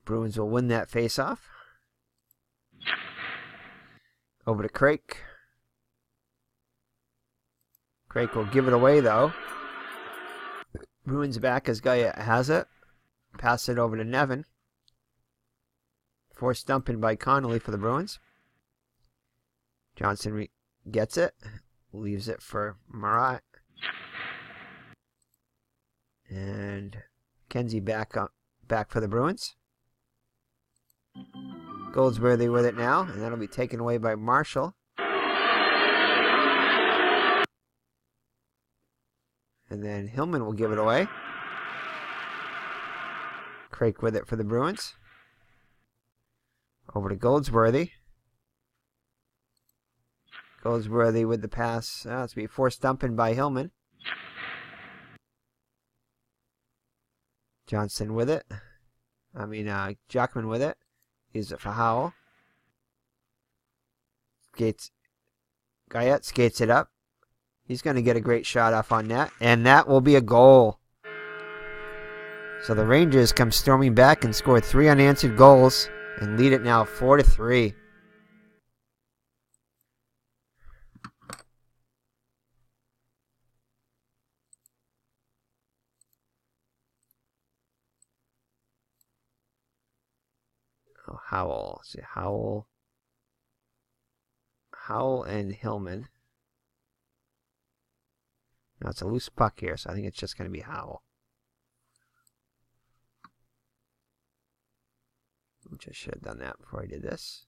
Bruins will win that face-off. Over to Craik. Craik will give it away, though. Bruins back as Guyette has it. Pass it over to Nevin. Forced dumping by Connolly for the Bruins. Johnson gets it. Leaves it for Marat. And Kenzie back for the Bruins. Goldsworthy with it now, and that'll be taken away by Marshall. And then Hillman will give it away. Craik with it for the Bruins. Over to Goldsworthy. Goldsworthy with the pass. It's be forced dumping by Hillman. Johnson with it. Jackman with it. Use it for Howell. Guyette skates it up. He's going to get a great shot off on net. And that will be a goal. So the Rangers come storming back and score 3 unanswered goals and lead it now 4-3. Oh, Howell. Let's see, Howell and Hillman. Now it's a loose puck here, so I think it's just going to be Howell. Which I should have done that before I did this.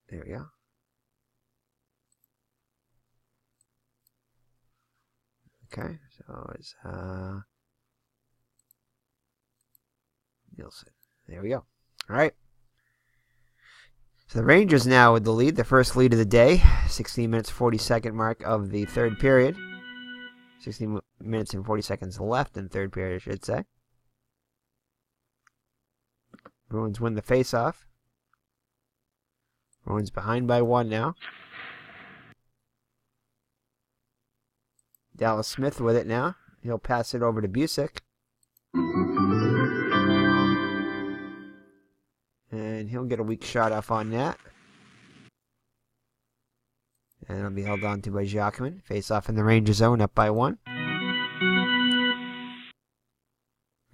There we go. Okay, so it's Nielsen. There we go. All right. So the Rangers now with the lead, the first lead of the day. 16 minutes, 40-second mark of the third period. 16 minutes and 40 seconds left in third period, I should say. Bruins win the faceoff. Bruins behind by 1 now. Dallas Smith with it now. He'll pass it over to Busick. And he'll get a weak shot off on that. And it'll be held on to by Jacquemin. Face off in the Rangers zone, up by 1.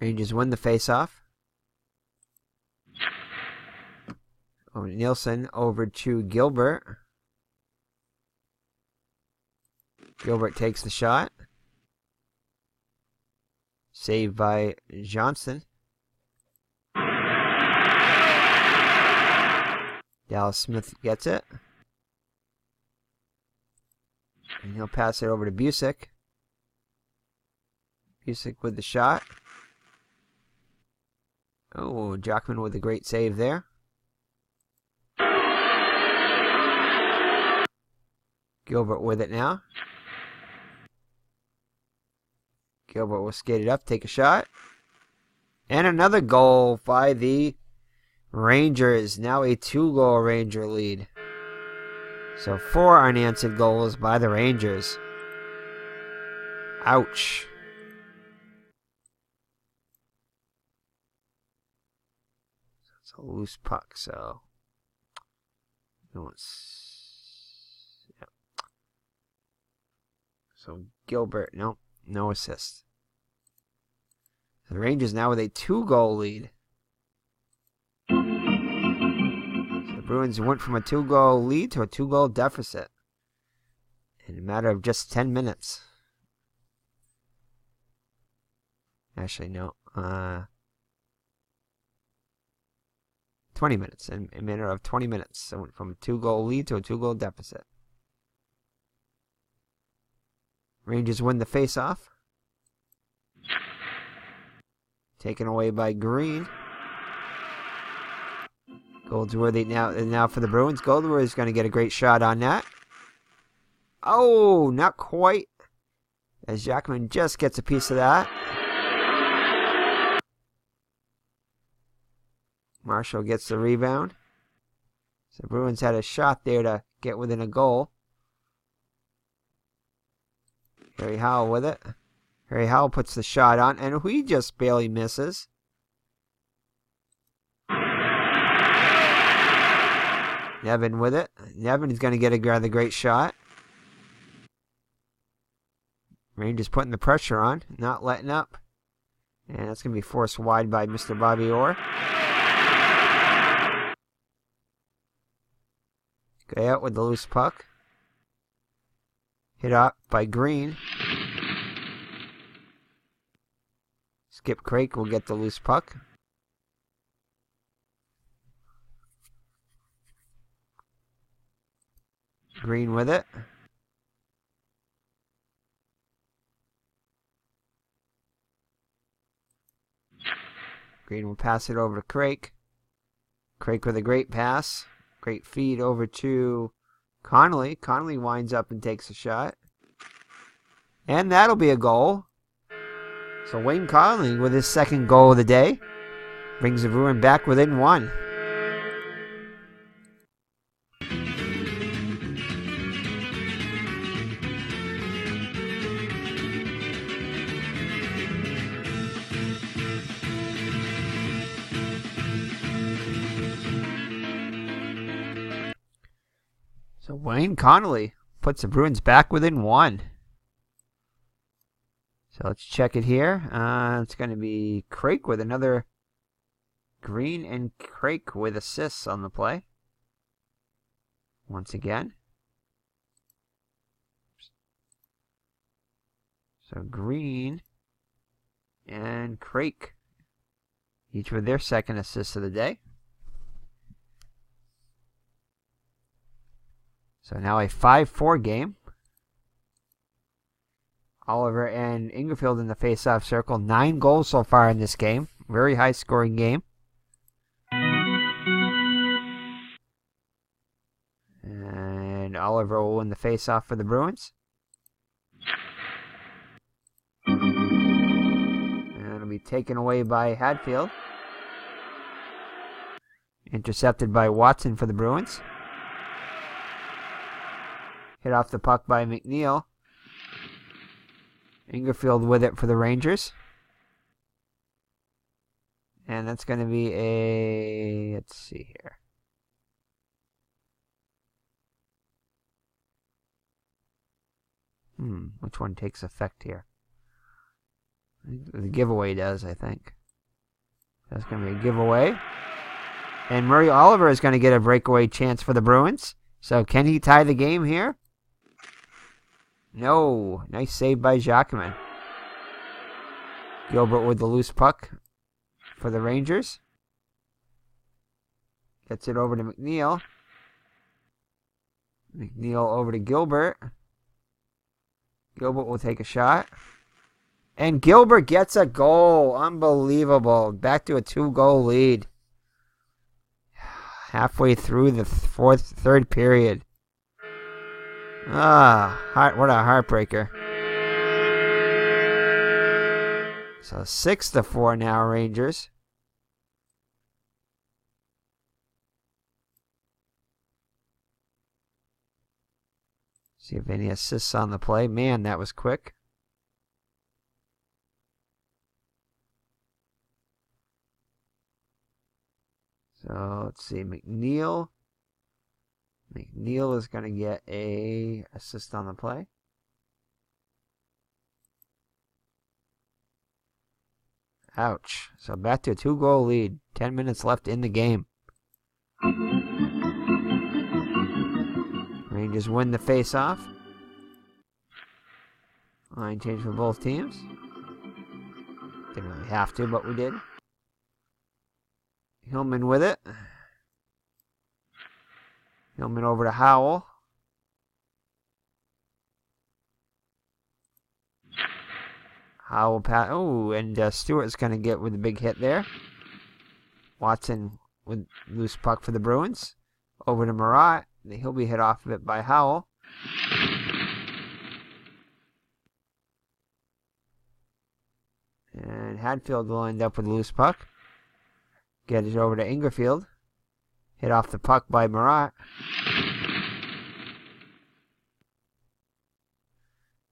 Rangers win the face-off. Oh, Nielsen over to Gilbert. Gilbert takes the shot. Saved by Johnson. Dallas Smith gets it. And he'll pass it over to Busick. Busick with the shot. Oh, Jacquemin with a great save there. Gilbert with it now. Gilbert will skate it up, take a shot. And another goal by the Rangers. Now a 2-goal Ranger lead. So 4 unanswered goals by the Rangers. Ouch. It's a loose puck, so no, yeah. So Gilbert, nope, no assist. The Rangers now with a 2-goal lead. So the Bruins went from a 2-goal lead to a 2-goal deficit in a matter of just 10 minutes. Actually, no. 20 minutes. In a matter of 20 minutes. So it went from a 2-goal lead to a 2-goal deficit. Rangers win the face-off. Taken away by Green. Goldsworthy now for the Bruins. Goldsworthy's going to get a great shot on that. Oh, not quite. As Jacquemin just gets a piece of that. Marshall gets the rebound. So Bruins had a shot there to get within a goal. Harry Howell with it. Harry Howell puts the shot on, and he just barely misses. Nevin with it. Nevin is going to get another great shot. Rangers putting the pressure on, not letting up. And that's going to be forced wide by Mr. Bobby Orr. Go out with the loose puck. Hit up by Green. Skip Craik will get the loose puck. Green with it. Green will pass it over to Craik. Craik with a great pass. Great feed over to Connolly. Connolly winds up and takes a shot. And that'll be a goal. So Wayne Connolly with his second goal of the day brings the Bruins back within 1. So Wayne Connolly puts the Bruins back within 1. So let's check it here. It's going to be Craik with another Green and Craik with assists on the play. Once again. So Green and Craik, each with their second assist of the day. So now a 5-4 game. Oliver and Ingerfield in the face-off circle. 9 goals so far in this game. Very high-scoring game. And Oliver will win the face-off for the Bruins. And it'll be taken away by Hadfield. Intercepted by Watson for the Bruins. Hit off the puck by McNeil. Ingerfield with it for the Rangers. And that's going to be a... Let's see here. Which one takes effect here? The giveaway does, I think. That's going to be a giveaway. And Murray Oliver is going to get a breakaway chance for the Bruins. So can he tie the game here? No. Nice save by Jacquemin. Gilbert with the loose puck for the Rangers. Gets it over to McNeil. McNeil over to Gilbert. Gilbert will take a shot. And Gilbert gets a goal. Unbelievable. Back to a 2-goal lead. Halfway through the third period. What a heartbreaker. So 6-4 now, Rangers. See if any assists on the play. Man, that was quick. So let's see. McNeil is going to get a assist on the play. Ouch. So back to a 2-goal lead. 10 minutes left in the game. Rangers win the face-off. Line change for both teams. Didn't really have to, but we did. Hillman with it. Hillman over to Howell. Howell pass. Oh, and Stewart's going to get with a big hit there. Watson with loose puck for the Bruins. Over to Marat. He'll be hit off of it by Howell. And Hadfield will end up with a loose puck. Get it over to Ingerfield. Hit off the puck by Marat.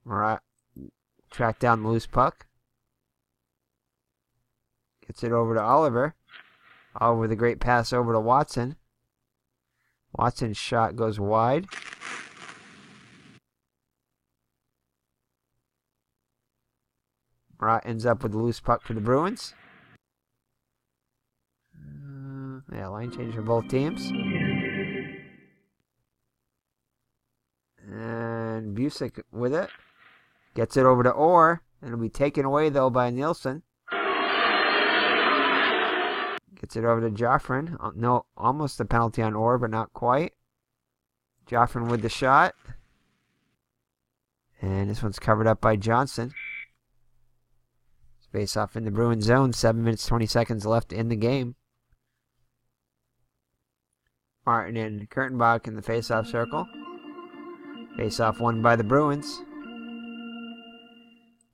Marat tracked down the loose puck. Gets it over to Oliver. Oliver with a great pass over to Watson. Watson's shot goes wide. Marat ends up with the loose puck for the Bruins. Line change for both teams. And Busick with it. Gets it over to ORR. And it'll be taken away, though, by Nielsen. Gets it over to Joffrin. No, almost a penalty on ORR, but not quite. Joffrin with the shot. And this one's covered up by Johnson. Face off in the Bruins zone. 7 minutes, 20 seconds left in the game. Martin and Kurtenbach in the face-off circle. Face-off won by the Bruins.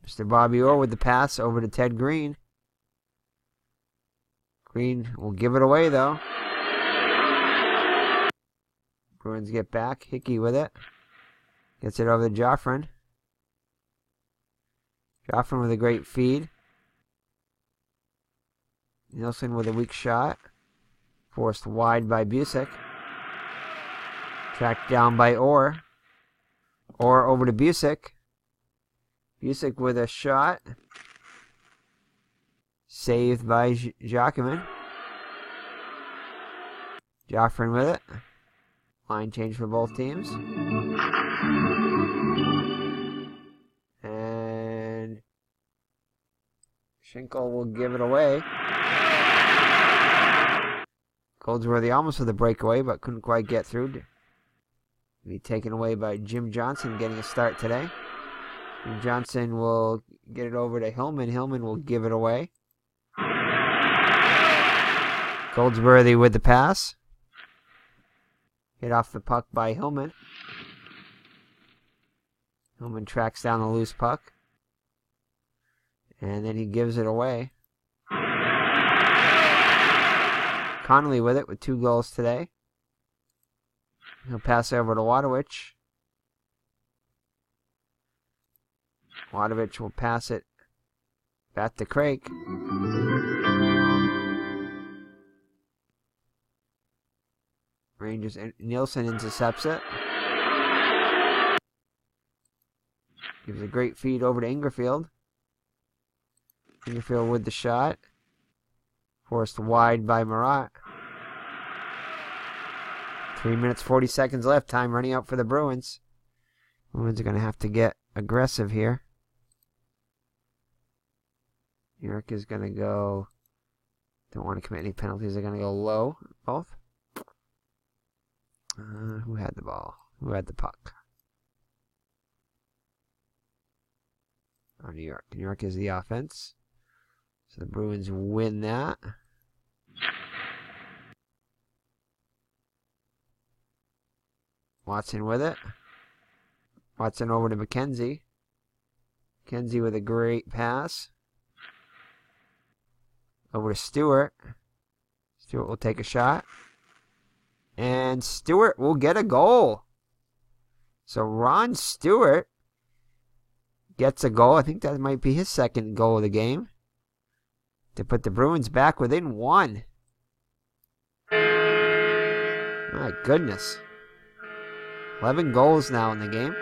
Mr. Bobby Orr with the pass over to Ted Green. Green will give it away, though. Bruins get back. Hickey with it. Gets it over to Joffrin. Joffrin with a great feed. Nielsen with a weak shot. Forced wide by Busick. Tracked down by ORR. ORR over to Busick. Busick with a shot. Saved by Jacquemin. Joffrin with it. Line change for both teams. And Schinkel will give it away. Goldsworthy almost with a breakaway, but couldn't quite get through. Be taken away by Jim Johnson, getting a start today. Jim Johnson will get it over to Hillman. Hillman will give it away. Goldsworthy with the pass. Hit off the puck by Hillman. Hillman tracks down the loose puck. And then he gives it away. Connolly with it with 2 goals today. He'll pass over to Wadowich. Wadowich will pass it back to Craig. Rangers, Nielsen intercepts it. Gives a great feed over to Ingerfield. Ingerfield with the shot. Forced wide by Marat. 3 minutes, 40 seconds left. Time running out for the Bruins. Bruins are going to have to get aggressive here. New York is going to go... Don't want to commit any penalties. They're going to go low, both. Who had the ball? Who had the puck? Oh, New York. New York is the offense. So the Bruins win that. Watson with it. Watson over to McKenzie. McKenzie with a great pass. Over to Stewart. Stewart will take a shot. And Stewart will get a goal. So Ron Stewart gets a goal. I think that might be his second goal of the game. To put the Bruins back within 1. My goodness. 11 goals now in the game.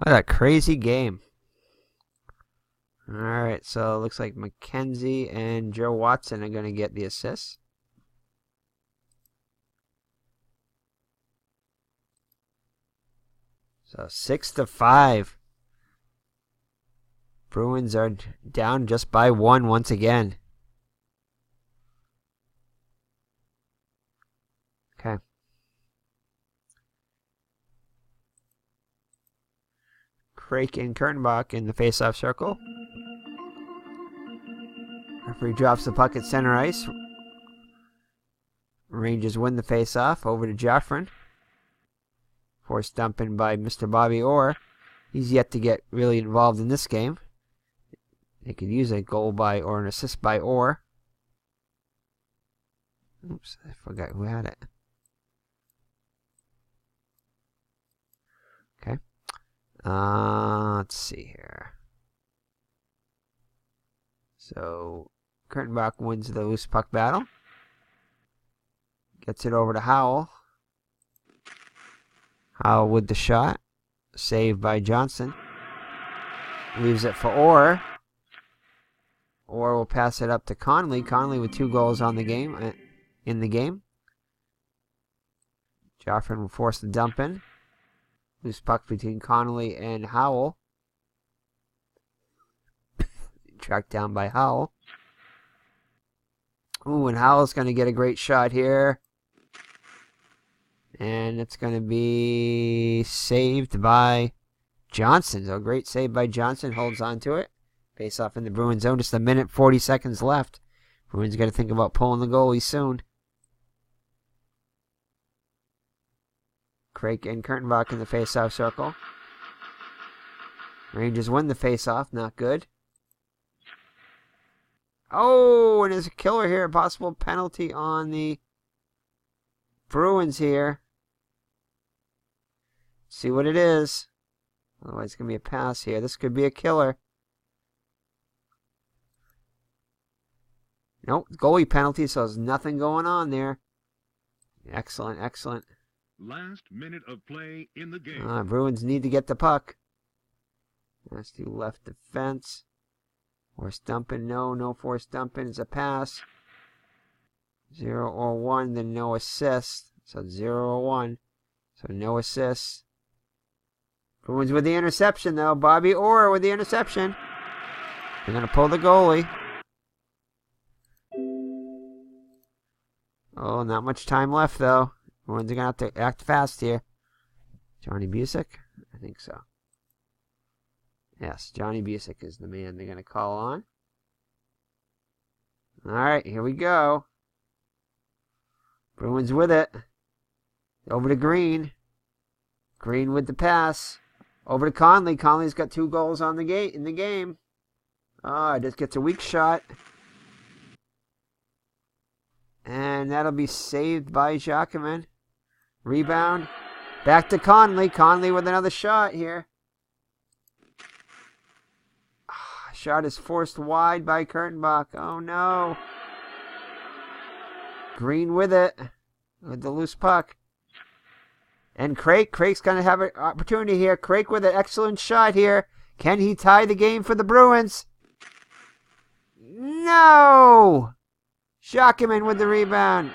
What a crazy game. Alright, so it looks like McKenzie and Joe Watson are going to get the assists. So 6-5. Bruins are down just by 1 once again. Okay. Craik and Kernbach in the face-off circle. Referee drops the puck at center ice. Rangers win the face-off over to Joffrin. Forced dumping by Mr. Bobby Orr. He's yet to get really involved in this game. They could use a goal by or an assist by Orr. Oops, I forgot who had it. Okay. Let's see here. So, Kurtenbach wins the loose puck battle. Gets it over to Howell. Howell with the shot. Saved by Johnson. Leaves it for Orr. Orr will pass it up to Conley. Conley with 2 goals on the game. In the game. Joffrin will force the dump in. Loose puck between Connolly and Howell. Tracked down by Howell. Ooh, and Howell's going to get a great shot here. And it's going to be saved by Johnson. So a great save by Johnson. Holds on to it. Face off in the Bruins zone. Just a minute, 40 seconds left. Bruins got to think about pulling the goalie soon. Craik and Kurtenbach in the face-off circle. Rangers win the faceoff. Not good. Oh, and there's a killer here. A possible penalty on the Bruins here. See what it is. Otherwise, it's going to be a pass here. This could be a killer. Nope, goalie penalty, so there's nothing going on there. Excellent, excellent. Last minute of play in the game. Bruins need to get the puck. That's the left defense. Force dumping, no force dumping. It's a pass. 0 or 1, then no assist. So 0 or 1. So no assists. Bruins with the interception, though. Bobby Orr with the interception. They're going to pull the goalie. Oh, not much time left, though. Bruins are going to have to act fast here. Johnny Busick? I think so. Yes, Johnny Busick is the man they're going to call on. All right, here we go. Bruins with it. Over to Green. Green with the pass. Over to Conley. Conley's got 2 goals on the gate in the game. Just gets a weak shot. And that'll be saved by Jacquemin. Rebound. Back to Conley. Conley with another shot here. Shot is forced wide by Kurtenbach. Oh no. Green with it. With the loose puck. And Craig's going to have an opportunity here. Craig with an excellent shot here. Can he tie the game for the Bruins? No! Jacquemin with the rebound.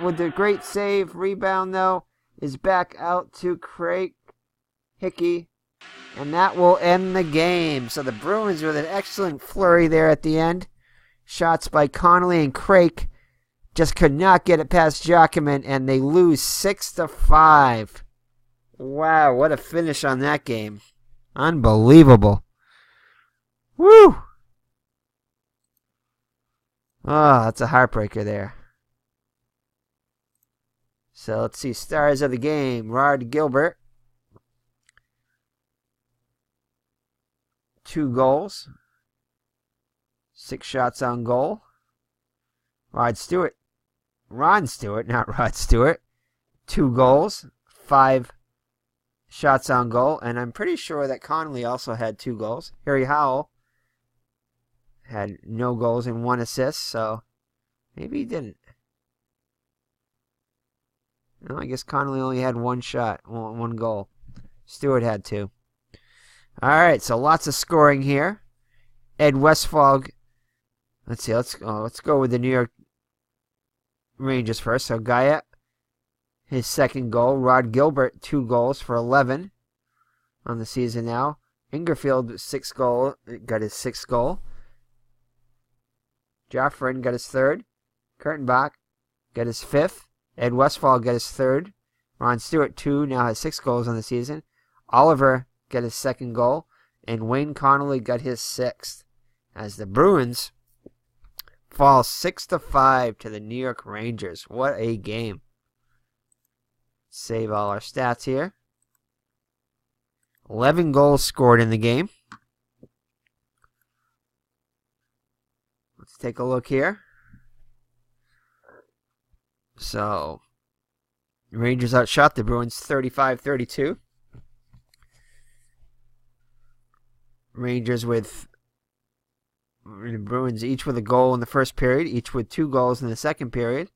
With the great save. Rebound, though, is back out to Craig Hickey. And that will end the game. So the Bruins with an excellent flurry there at the end. Shots by Connolly and Craig. Just could not get it past Jacquemin, and they lose 6-5. Wow, what a finish on that game. Unbelievable. Woo! Oh, that's a heartbreaker there. So let's see, stars of the game. Rod Gilbert. 2 goals. 6 shots on goal. Ron Stewart, not Rod Stewart. 2 goals, 5 shots on goal, and I'm pretty sure that Connolly also had 2 goals. Harry Howell had no goals and 1 assist, so maybe he didn't. No, I guess Connolly only had 1 shot, 1 goal. Stewart had 2. All right, so lots of scoring here. Ed Westfall. Let's see. Let's go with the New York Rangers first. So Guyette, his 2nd goal. Rod Gilbert, 2 goals for 11 on the season now. Ingerfield, 6 goal, got his 6th goal. Joffrin got his 3rd. Kurtenbach got his 5th. Ed Westfall got his 3rd. Ron Stewart, 2, now has 6 goals on the season. Oliver got his 2nd goal. And Wayne Connolly got his 6th. As the Bruins fall 6-5 to the New York Rangers. What a game. Save all our stats here. 11 goals scored in the game. Let's take a look here. So, Rangers outshot the Bruins 35-32. Rangers with the Bruins each with a goal in the first period, each with 2 goals in the second period.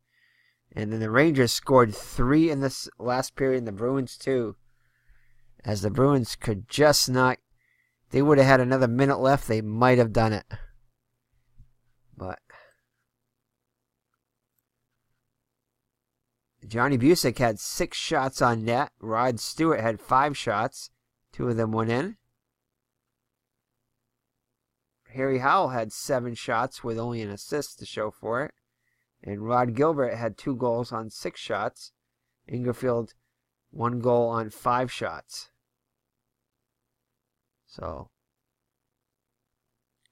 And then the Rangers scored 3 in this last period, and the Bruins 2. As the Bruins could just not, they would have had another minute left, they might have done it. But Johnny Busick had 6 shots on net. Rod Stewart had 5 shots. 2 of them went in. Harry Howell had 7 shots with only an assist to show for it. And Rod Gilbert had 2 goals on 6 shots. Ingerfield, 1 goal on 5 shots. So,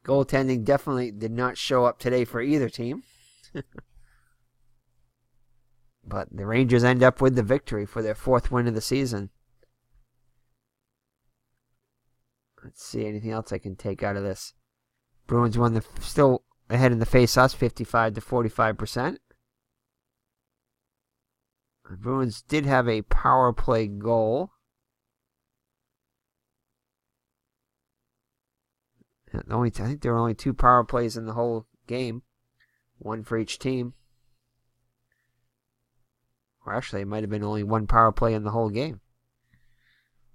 goaltending definitely did not show up today for either team. But the Rangers end up with the victory for their 4th win of the season. Let's see, anything else I can take out of this? Bruins won still ahead in the face-offs, 55 to 45%. The Bruins did have a power play goal. I think there were only 2 power plays in the whole game. 1 for each team. Or actually, it might have been only 1 power play in the whole game.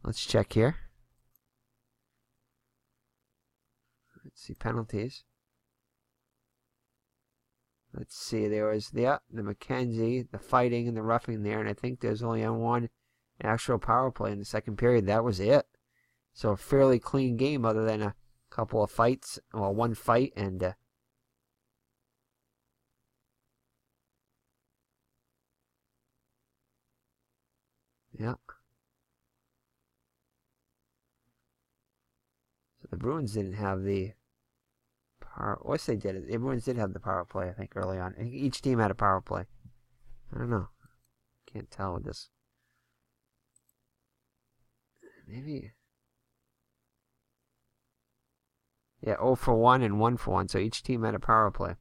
Let's check here. Let's see, penalties. Let's see, there was the McKenzie, the fighting, and the roughing there, and I think there's only 1 actual power play in the second period. That was it. So a fairly clean game other than a couple of fights. Well, 1 fight and... yeah. So the Bruins didn't have the power... Yes, they did. The Bruins did have the power play, I think, early on. I think each team had a power play. I don't know. Can't tell with this. Maybe... yeah, 0 for 1 and 1 for 1. So each team had a power play.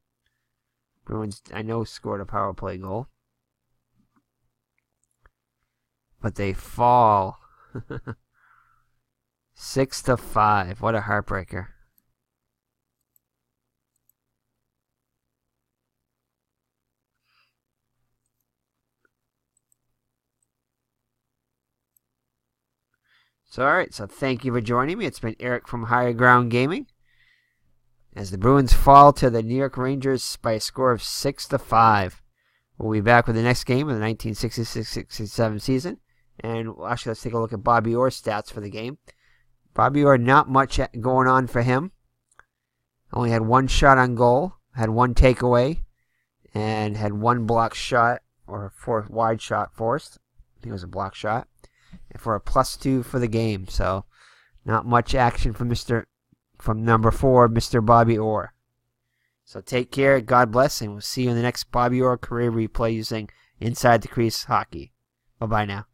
Bruins, I know, scored a power play goal. But they fall 6-5. What a heartbreaker. So, alright, so thank you for joining me. It's been Eric from Higher Ground Gaming. As the Bruins fall to the New York Rangers by a score of 6-5. We'll be back with the next game of the 1966-67 season. And actually, let's take a look at Bobby Orr's stats for the game. Bobby Orr, not much going on for him. Only had 1 shot on goal, had 1 takeaway, and had 1 block shot, or wide shot forced. I think it was a block shot. And for a +2 for the game. So, not much action from number 4, Mr. Bobby Orr. So take care, God bless, and we'll see you in the next Bobby Orr career replay using Inside the Crease Hockey. Bye-bye now.